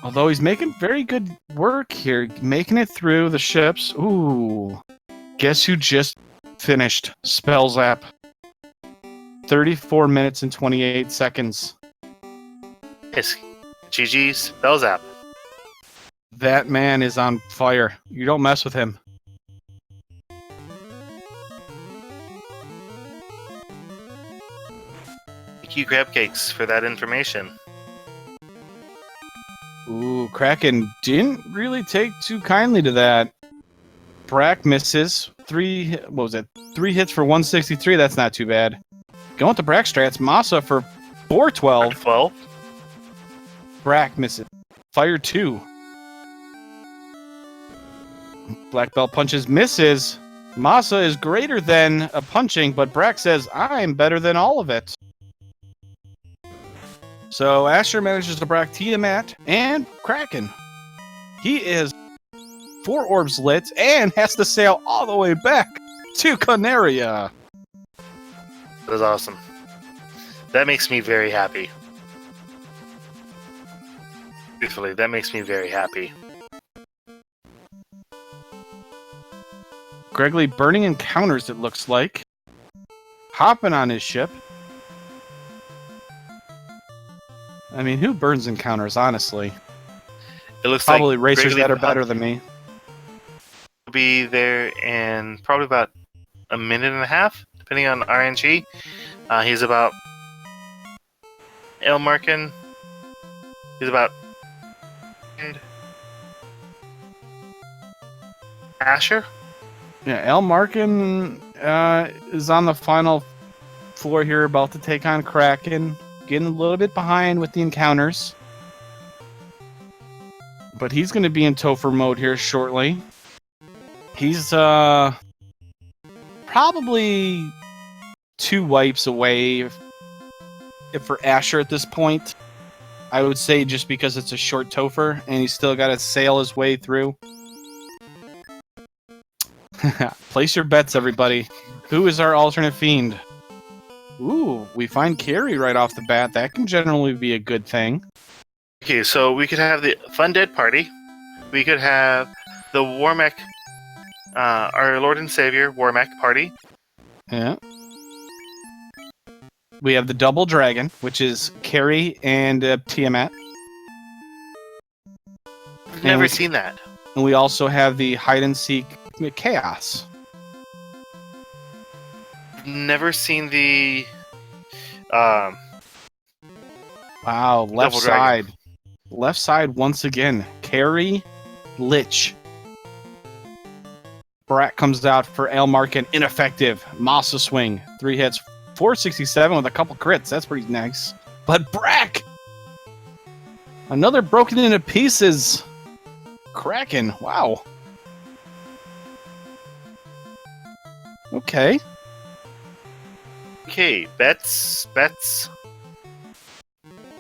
Although he's making very good work here, making it through the ships. Ooh. Guess who just finished Spell Zap? 34 minutes and 28 seconds. Yes. GG's Spell Zap. That man is on fire. You don't mess with him. Thank you, Crabcakes, for that information. Ooh, Kraken didn't really take too kindly to that. Brack misses. 3 hits for 163. That's not too bad. Going to Brack strats. Masa for 412. 12. Brack misses. Fire 2. Black belt punches, misses. Masa is greater than a punching, but Brack says, I'm better than all of it. So Asher manages to Brack Tiamat and Kraken. He is 4 orbs lit and has to sail all the way back to Canaria. That is awesome. That makes me very happy. Truthfully, that makes me very happy. Gregory burning encounters, it looks like. Hopping on his ship. I mean, who burns encounters, honestly? It looks probably like racers that are better than me. Will be there in probably about a minute and a half, depending on RNG. He's about... El Markin. He's about Asher? Yeah, El Markin is on the final floor here, about to take on Kraken. Getting a little bit behind with the encounters. But he's going to be in Topher mode here shortly. He's probably 2 wipes away if for Asher at this point. I would say just because it's a short Topher and he's still got to sail his way through. Place your bets, everybody. Who is our alternate fiend? Ooh, we find Carrie right off the bat. That can generally be a good thing. Okay, so we could have the Fun Dead Party. We could have the Warmech, our Lord and Savior Warmech Party. Yeah. We have the Double Dragon, which is Carrie and Tiamat. I've never seen that. And we also have the Hide and Seek Chaos. Never seen the Wow, left Double side. Dragon. Left side once again. Carrie, Lich. Brat comes out for Elmarkin. Ineffective. Masa swing. 3 hits. 467 with a couple crits. That's pretty nice. But Brack! Another broken into pieces. Kraken. Wow. Okay. Okay, bets.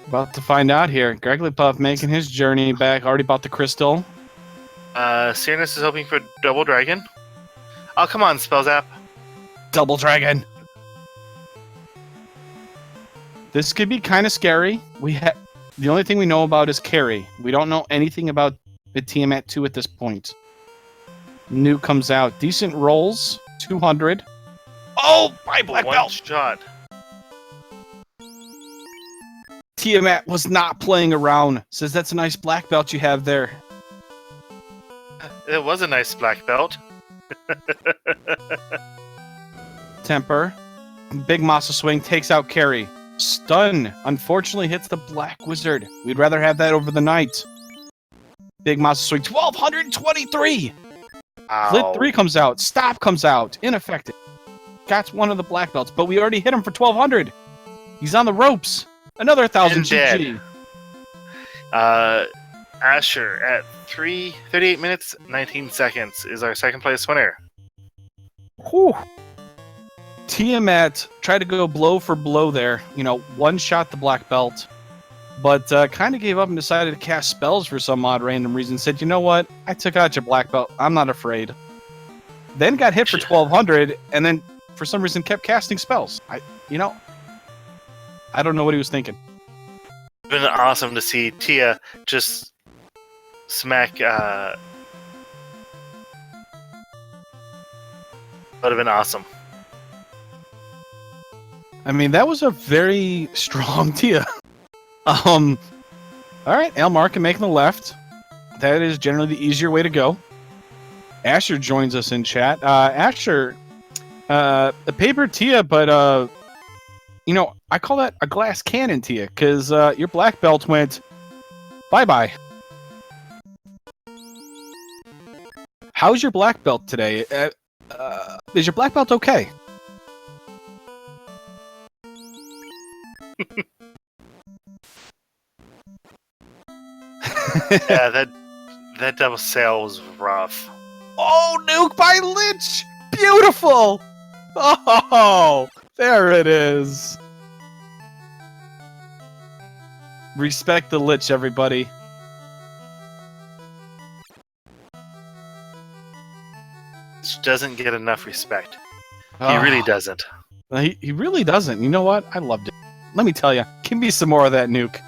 About to find out here. Greglipuff making his journey back. Already bought the crystal. Cyrus is hoping for Double Dragon. Oh, come on, Spells app. Double Dragon. This could be kind of scary. The only thing we know about is Carrie. We don't know anything about the Tiamat 2 at this point. New comes out. Decent rolls. 200. Oh, my black One belt. shot. Tiamat was not playing around. Says that's a nice black belt you have there. It was a nice black belt. Temper. Big Masa swing takes out Carrie. Stun. Unfortunately hits the Black Wizard. We'd rather have that over the Knight. Big Masa swing. 1223. Flit 3 comes out. Stop comes out. Ineffective. Got one of the black belts, but we already hit him for 1200. He's on the ropes. Another 1000 And GG. dead. Asher at 38 minutes 19 seconds is our second place winner. Whew. Tiamat tried to go blow for blow there. One shot the black belt, but kind of gave up and decided to cast spells for some odd random reason. Said, you know what? I took out your black belt. I'm not afraid. Then got hit for 1200, and then for some reason kept casting spells. I don't know what he was thinking. It's been awesome to see Tia just smack. Would have been awesome. I mean, that was a very strong Tia. All right, Elmarkin making the left. That is generally the easier way to go. Asher joins us in chat. Asher, a paper Tia, but I call that a glass cannon Tia, because your black belt went bye-bye. How's your black belt today? Is your black belt okay? Yeah, that double sail was rough. Oh, nuke by Lich! Beautiful! Oh, there it is. Respect the Lich, everybody. Which doesn't get enough respect. He really doesn't. He really doesn't. You know what? I loved it. Let me tell you. Give me some more of that nuke.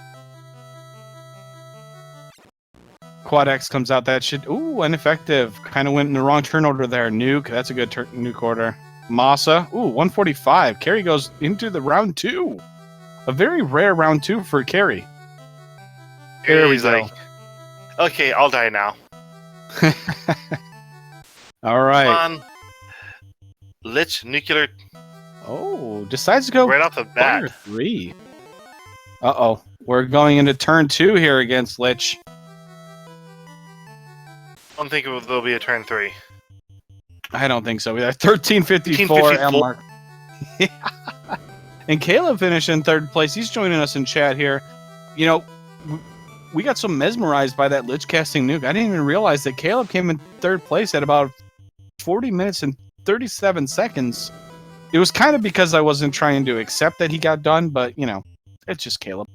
Quad X comes out. That should... Ooh, ineffective. Kind of went in the wrong turn order there. Nuke. That's a good nuke order. Masa. Ooh, 145. Carrie goes into the round 2. A very rare round 2 for Carrie. There we He's go. like, okay, I'll die now. All right. Come on. Lich nuclear Oh, decides to go right off the bat. Fire 3. Uh-oh. We're going into turn 2 here against Lich. I don't think there'll be a turn 3. I don't think so. We have 1354 1354. Mark. And Caleb finished in 3rd place. He's joining us in chat here. You know, we got so mesmerized by that Lich casting nuke. I didn't even realize that Caleb came in 3rd place at about 40 minutes and 37 seconds. It was kind of because I wasn't trying to accept that he got done, but, you know, it's just Caleb.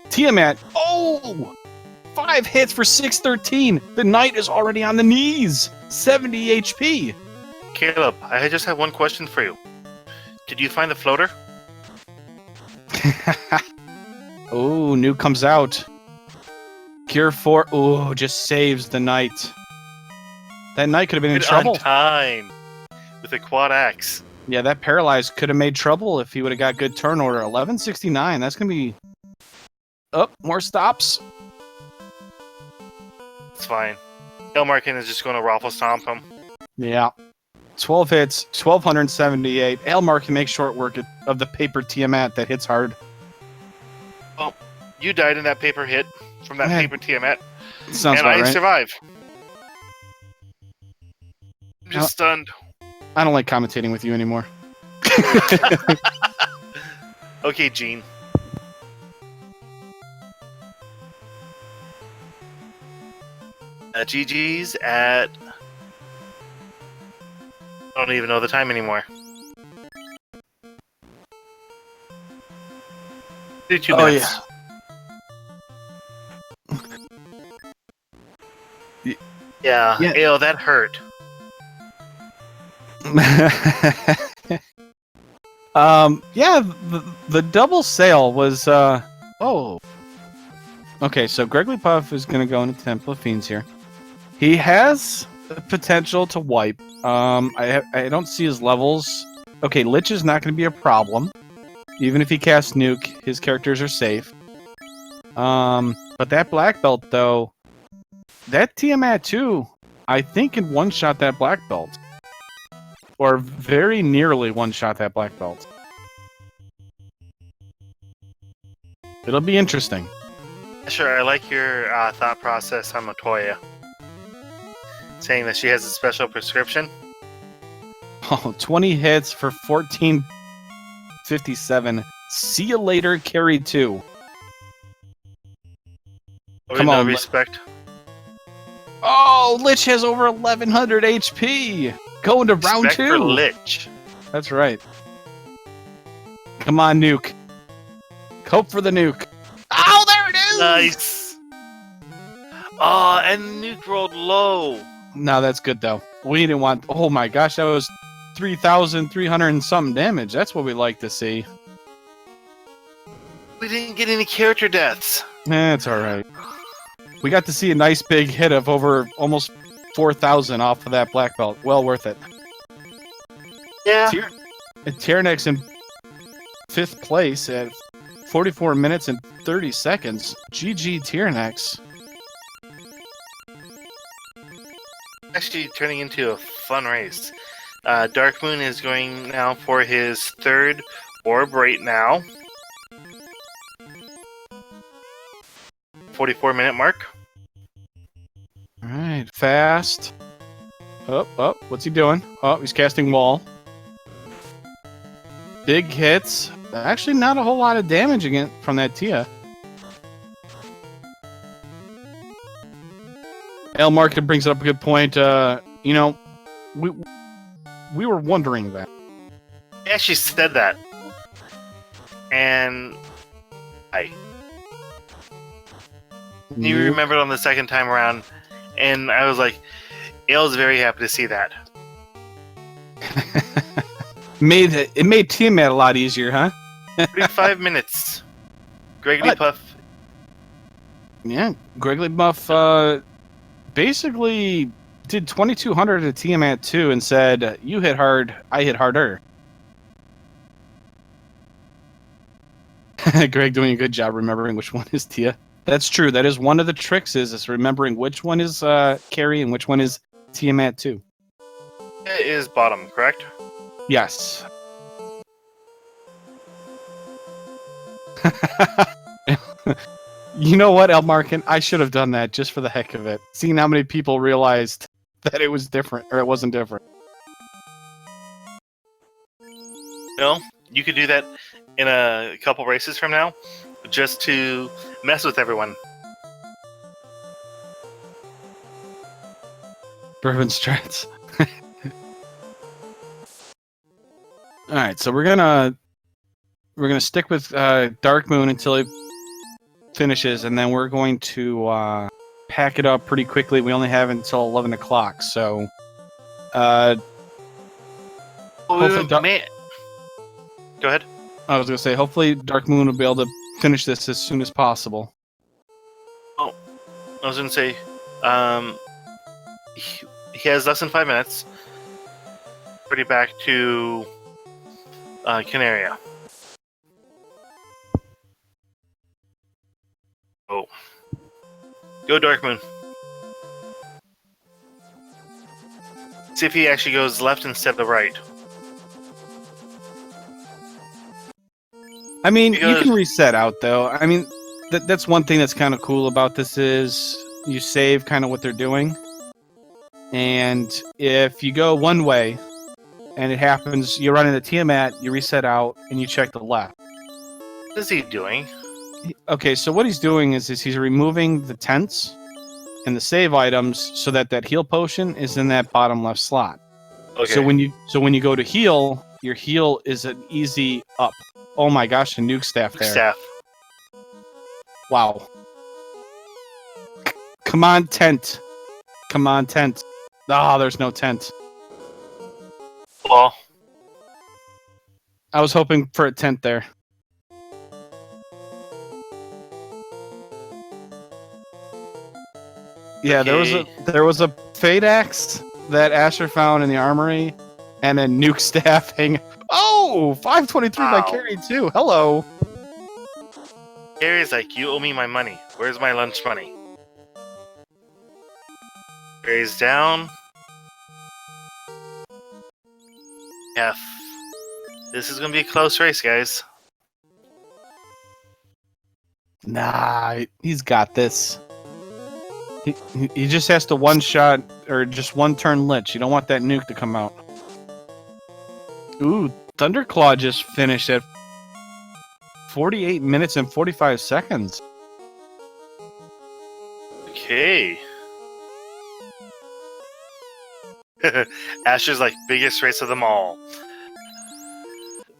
Tiamat, 5 hits for 613. The knight is already on the knees. 70 HP. Caleb, I just have one question for you. Did you find the floater? Oh, nuke comes out. Cure 4. Oh, just saves the knight. That knight could have been in trouble. On time. With a quad axe. Yeah, that paralyzed could have made trouble if he would have got good turn order. 1169. That's going to be... Oh, more stops. It's fine. Elmarkin is just going to raffle stomp him. Yeah. 12 hits, 1278. Elmar can make short work of the paper Tiamat that hits hard. Well, you died in that paper hit from that paper Tiamat. Sounds and about I right. survived. I'm just stunned. I don't like commentating with you anymore. Okay, Gene. GG's at... I don't even know the time anymore. 32 minutes. Yeah. Yeah. Ew, that hurt. Yeah, the double sale was, Okay, so Gregory Puff is going to go into Temple of Fiends here. He has the potential to wipe. I don't see his levels. Okay, Lich is not going to be a problem. Even if he casts Nuke, his characters are safe. But that Black Belt, though, that Tiamat 2, I think can one-shot that Black Belt. Or very nearly one-shot that Black Belt. It'll be interesting. Sure, I like your thought process on Matoya. Saying that she has a special prescription. Oh, 20 hits for 1457. See you later, carry 2. Come on, respect. Oh, Lich has over 1100 HP. Going to round 2. Respect for Lich. That's right. Come on, Nuke. Hope for the nuke. Oh, there it is! Nice. Oh, and Nuke rolled low. No, that's good, though. We didn't want... Oh, my gosh, that was 3,300 and something damage. That's what we like to see. We didn't get any character deaths. It's all right. We got to see a nice big hit of over almost 4,000 off of that black belt. Well worth it. Yeah. Tyrannix in 5th place at 44 minutes and 30 seconds. GG Tyrannix. Actually turning into a fun race. Dark Moon is going now for his 3rd orb right now. 44-minute mark. Alright, fast. Oh, what's he doing? Oh, he's casting wall. Big hits. Actually, not a whole lot of damage again from that Tia. El Market brings up a good point. You know, we were wondering that. He actually said that. And you remembered on the second time around, and I was like, Ale's very happy to see that. It made Tiamat a lot easier, huh? 35 minutes. Gregory Puff. Yeah, Gregory Puff basically did 2,200 at Tiamat 2 and said, you hit hard, I hit harder. Greg doing a good job remembering which one is Tia. That's true. That is one of the tricks is remembering which one is Carrie and which one is Tiamat 2. It is bottom, correct? Yes. You know what, Elmarkin? I should have done that just for the heck of it. Seeing how many people realized that it was different, or it wasn't different. No, you could do that in a couple races from now, just to mess with everyone. Bourbon strats. All right, so we're gonna stick with Dark Moon until it finishes, and then we're going to pack it up pretty quickly. We only have until 11 o'clock, so hopefully Go ahead. I was gonna say hopefully Dark Moon will be able to finish this as soon as possible. Oh, I was gonna say, he has less than 5 minutes. Pretty back to Canaria. Oh, go Dark Moon. See if he actually goes left instead of right. I mean, you Because- can reset out though. I mean, that's one thing that's kind of cool about this is you save kind of what they're doing, and if you go one way and it happens, you run into Tiamat, you reset out, and you check the left. What is he doing? Okay, so what he's doing is he's removing the tents and the save items so that heal potion is in that bottom left slot. Okay. So when you go to heal, your heal is an easy up. Oh my gosh, a nuke staff there. Staff. Wow. Come on, tent. Come on, tent. Ah, there's no tent. Well, I was hoping for a tent there. Yeah, Okay. there was a Fade Axe that Asher found in the armory, and a nuke staff hang. Oh, 523 by Wow. Carrie too. Hello. Gary's like, you owe me my money. Where's my lunch money? Gary's down. F. This is gonna be a close race, guys. Nah, he's got this. He just has to one shot or just one turn lich. You don't want that nuke to come out. Ooh, Thunderclaw just finished at 48 minutes and 45 seconds. Okay. Asher's like, biggest race of them all.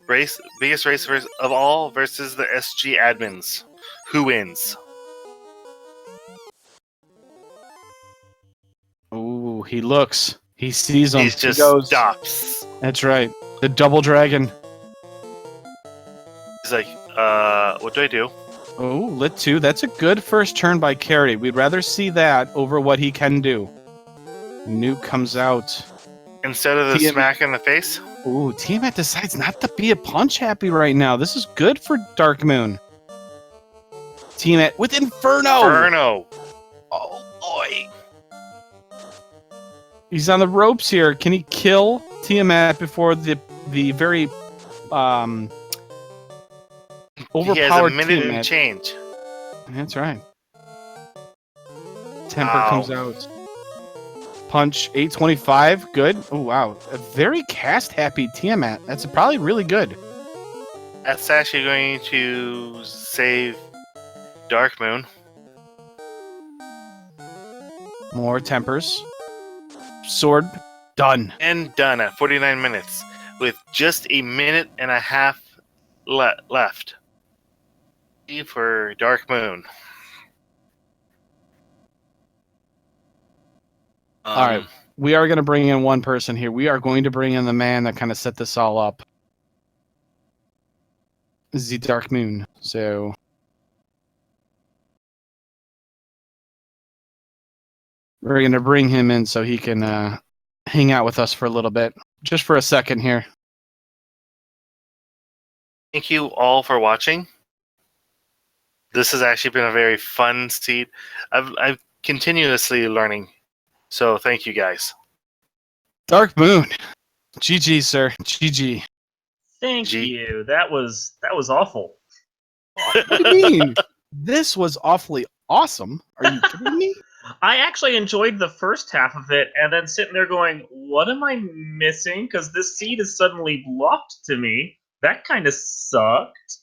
Biggest race of all versus the SG admins. Who wins? Ooh, he looks. He sees them. He just goes. stops. That's right. The double dragon. He's like, what do I do? Oh, lit 2. That's a good first turn by Carrie. We'd rather see that over what he can do. Nuke comes out. Instead of the TM smack in the face? Ooh, Tiamat decides not to be a punch happy right now. This is good for Dark Moon. Tiamat with Inferno! Inferno! Oh, boy. He's on the ropes here. Can he kill Tiamat before the very overpowered He has a minute Tiamat? and change. That's right. Temper Wow. comes out. Punch 825. Good. Oh wow. A very cast happy Tiamat. That's probably really good. That's actually going to save Dark Moon. More tempers. Sword. Done. And done at 49 minutes with just a minute and a half left. For Dark Moon. All right. We are going to bring in one person here. We are going to bring in the man that kind of set this all up. The Dark Moon. So we're going to bring him in so he can hang out with us for a little bit. Just for a second here. Thank you all for watching. This has actually been a very fun seed. I've continuously learning. So thank you guys. Dark Moon. GG, sir. GG. Thank Gee. you. That was awful. What do you mean? This was awfully awesome. Are you kidding me? I actually enjoyed the first half of it, and then sitting there going, what am I missing? Because this seat is suddenly blocked to me. That kind of sucked.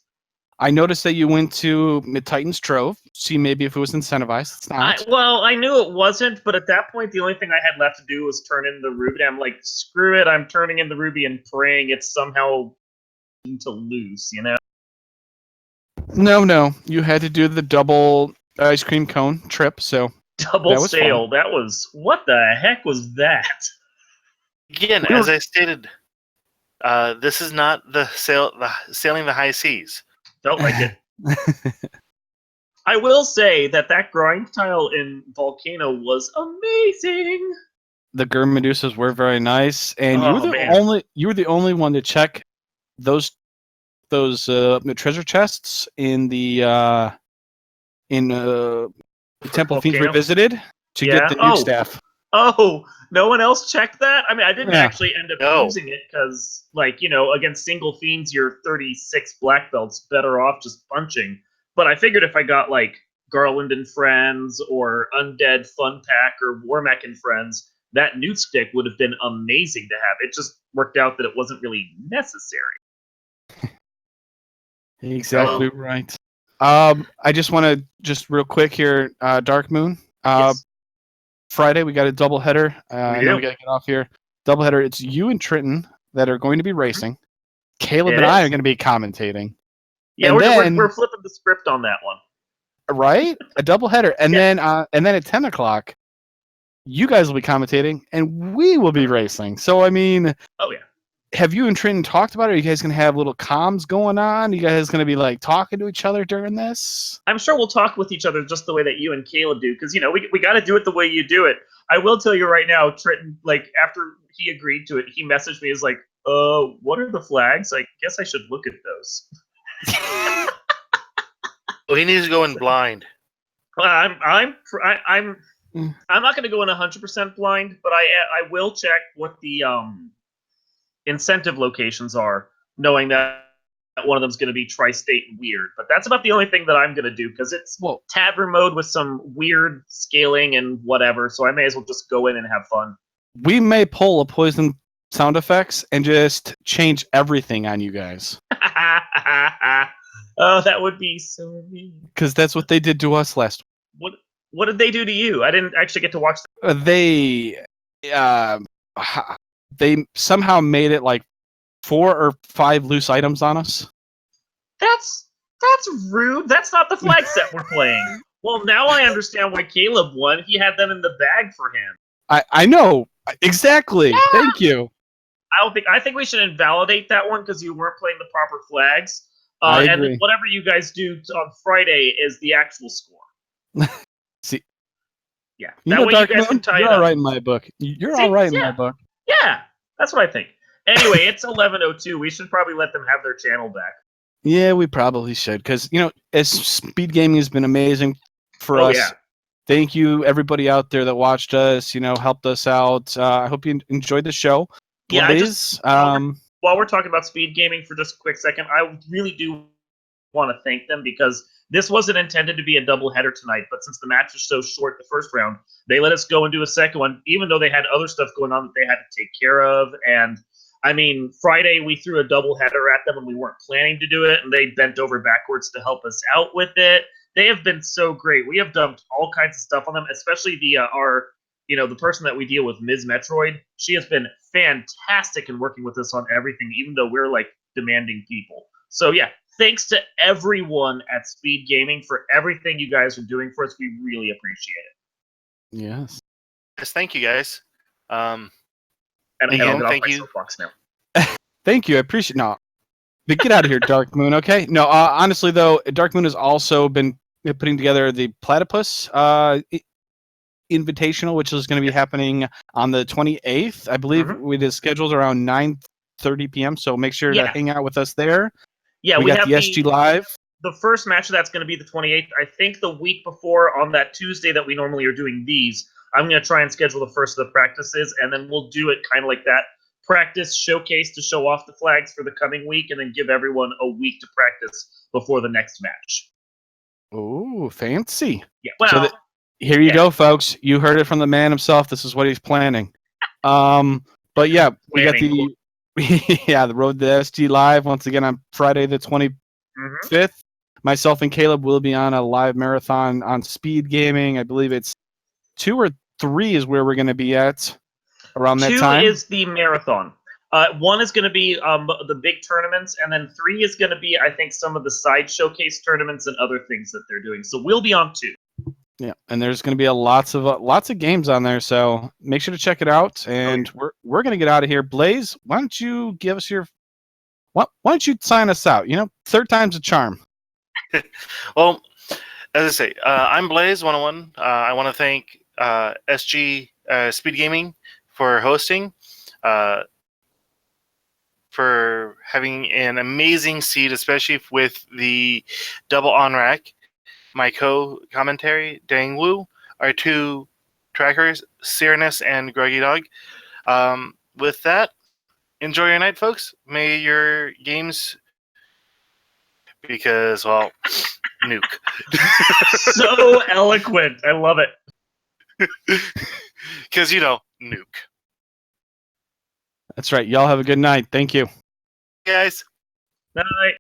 I noticed that you went to Mid-Titan's Trove. See maybe if it was incentivized. It's not. Well, I knew it wasn't, but at that point, the only thing I had left to do was turn in the ruby. I'm like, screw it, I'm turning in the ruby and praying it's somehow to lose, you know? No. You had to do the double ice cream cone trip, so Double That was fun. sail. That was, what the heck was that? Again, We were- as I stated, this is not the sailing the high seas. Felt like it. I will say that grind tile in Volcano was amazing. the Gurm Medusas were very nice, and Oh, man. you were the only one to check those treasure chests in the Temple of Fiends Volcano? Revisited to Yeah. get the new staff. Oh, no one else checked that? I mean, I didn't Yeah. actually end up No. using it because, like, you know, against single fiends, you're 36 black belts better off just punching. But I figured if I got, like, Garland and Friends or Undead Fun Pack or Warmack and Friends, that newt stick would have been amazing to have. It just worked out that it wasn't really necessary. Exactly right. I just want to real quick here, Dark Moon. Yes. Friday we got a double header. I know do. we got to get off here. Double header. It's you and Trenton that are going to be racing. Caleb It and I is. are going to be commentating. Yeah, And we're, then- we're flipping the script on that one. Right? A double header, and Yeah. then at 10 o'clock, you guys will be commentating, and we will be racing. So I mean, Oh, yeah. have you and Trenton talked about it? Are you guys gonna have little comms going on? Are you guys gonna be like talking to each other during this? I'm sure we'll talk with each other just the way that you and Caleb do, because, you know, we got to do it the way you do it. I will tell you right now, Trenton, like, after he agreed to it, he messaged me as like, what are the flags? I guess I should look at those. Well, he needs to go in blind. I'm Mm. not going to go in 100% blind, but I will check what the incentive locations are, knowing that one of them's going to be tri-state and weird. But that's about the only thing that I'm going to do, because it's Well, tavern mode with some weird scaling and whatever, so I may as well just go in and have fun. we may pull a poison sound effects and just change everything on you guys, Oh, that would be so mean. because that's what they did to us last. What did they do to you? I didn't actually get to watch. They somehow made it like 4 or 5 loose items on us. That's rude. That's not the flag set we're playing. Well, now I understand why Caleb won. He had them in the bag for him. I know exactly. Yeah. Thank you. I think we should invalidate that one because you weren't playing the proper flags. I And agree. then whatever you guys do on Friday is the actual score. See, Yeah, you that know, way Dark you guys Moon, can tie you're it all up. right in my book. You're See? all right in Yeah. my book. Yeah, that's what I think. Anyway, it's 11:02. We should probably let them have their channel back. Yeah, we probably should, because as speed gaming has been amazing for Oh, us. yeah. Thank you, everybody out there that watched us. Helped us out. I hope you enjoyed the show. Yeah, Blaze, While we're talking about speed gaming for just a quick second, I really do want to thank them because this wasn't intended to be a double header tonight, but since the match was so short the first round, they let us go and do a second one, even though they had other stuff going on that they had to take care of. And I mean, Friday we threw a double header at them and we weren't planning to do it, and they bent over backwards to help us out with it. They have been so great. We have dumped all kinds of stuff on them, especially the person that we deal with, Ms. Metroid. She has been fantastic in working with us on everything, even though we're like demanding people. So yeah, thanks to everyone at Speed Gaming for everything you guys are doing for us. We really appreciate it. yes. Yes, thank you guys. And Again, I'll get off thank my you. soapbox now. Thank you. I appreciate. No, but get out of here, Dark Moon. Okay. No, honestly though, Dark Moon has also been putting together the Platypus Invitational, which is going to be happening on the 28th. I believe Mhm. it is scheduled around 9:30 p.m. So make sure to Yeah. hang out with us there. Yeah, we got have the SG Live. the first match of that's going to be the 28th. I think the week before, on that Tuesday that we normally are doing these, I'm going to try and schedule the first of the practices, and then we'll do it kind of like that. Practice showcase to show off the flags for the coming week, and then give everyone a week to practice before the next match. Ooh, fancy. Yeah. Well, So here you yeah. go, folks. You heard it from the man himself. This is what he's planning. But yeah, we got Planning. the road to SG Live once again on Friday the 25th. Mhm. Myself and Caleb will be on a live marathon on speed gaming. I believe it's 2 or 3 is where we're going to be at around that 2 time. is the marathon. 1 is going to be the big tournaments, and then 3 is going to be, I think, some of the side showcase tournaments and other things that they're doing. So we'll be on 2. Yeah, and there's going to be lots of games on there, so make sure to check it out. And we're going to get out of here. Blaze, why don't you give us your why don't you sign us out? Third time's a charm. Well, as I say, I'm Blaze 101. I want to thank SG Speed Gaming for hosting, for having an amazing seat, especially with the double on rack. My co-commentary, Dang Wu, our 2 trackers, Cyranus and Groggy Dog. With that, enjoy your night, folks. May your games, because, well, nuke. So eloquent. I love it. Because, nuke. That's right. Y'all have a good night. Thank you. Guys. Night.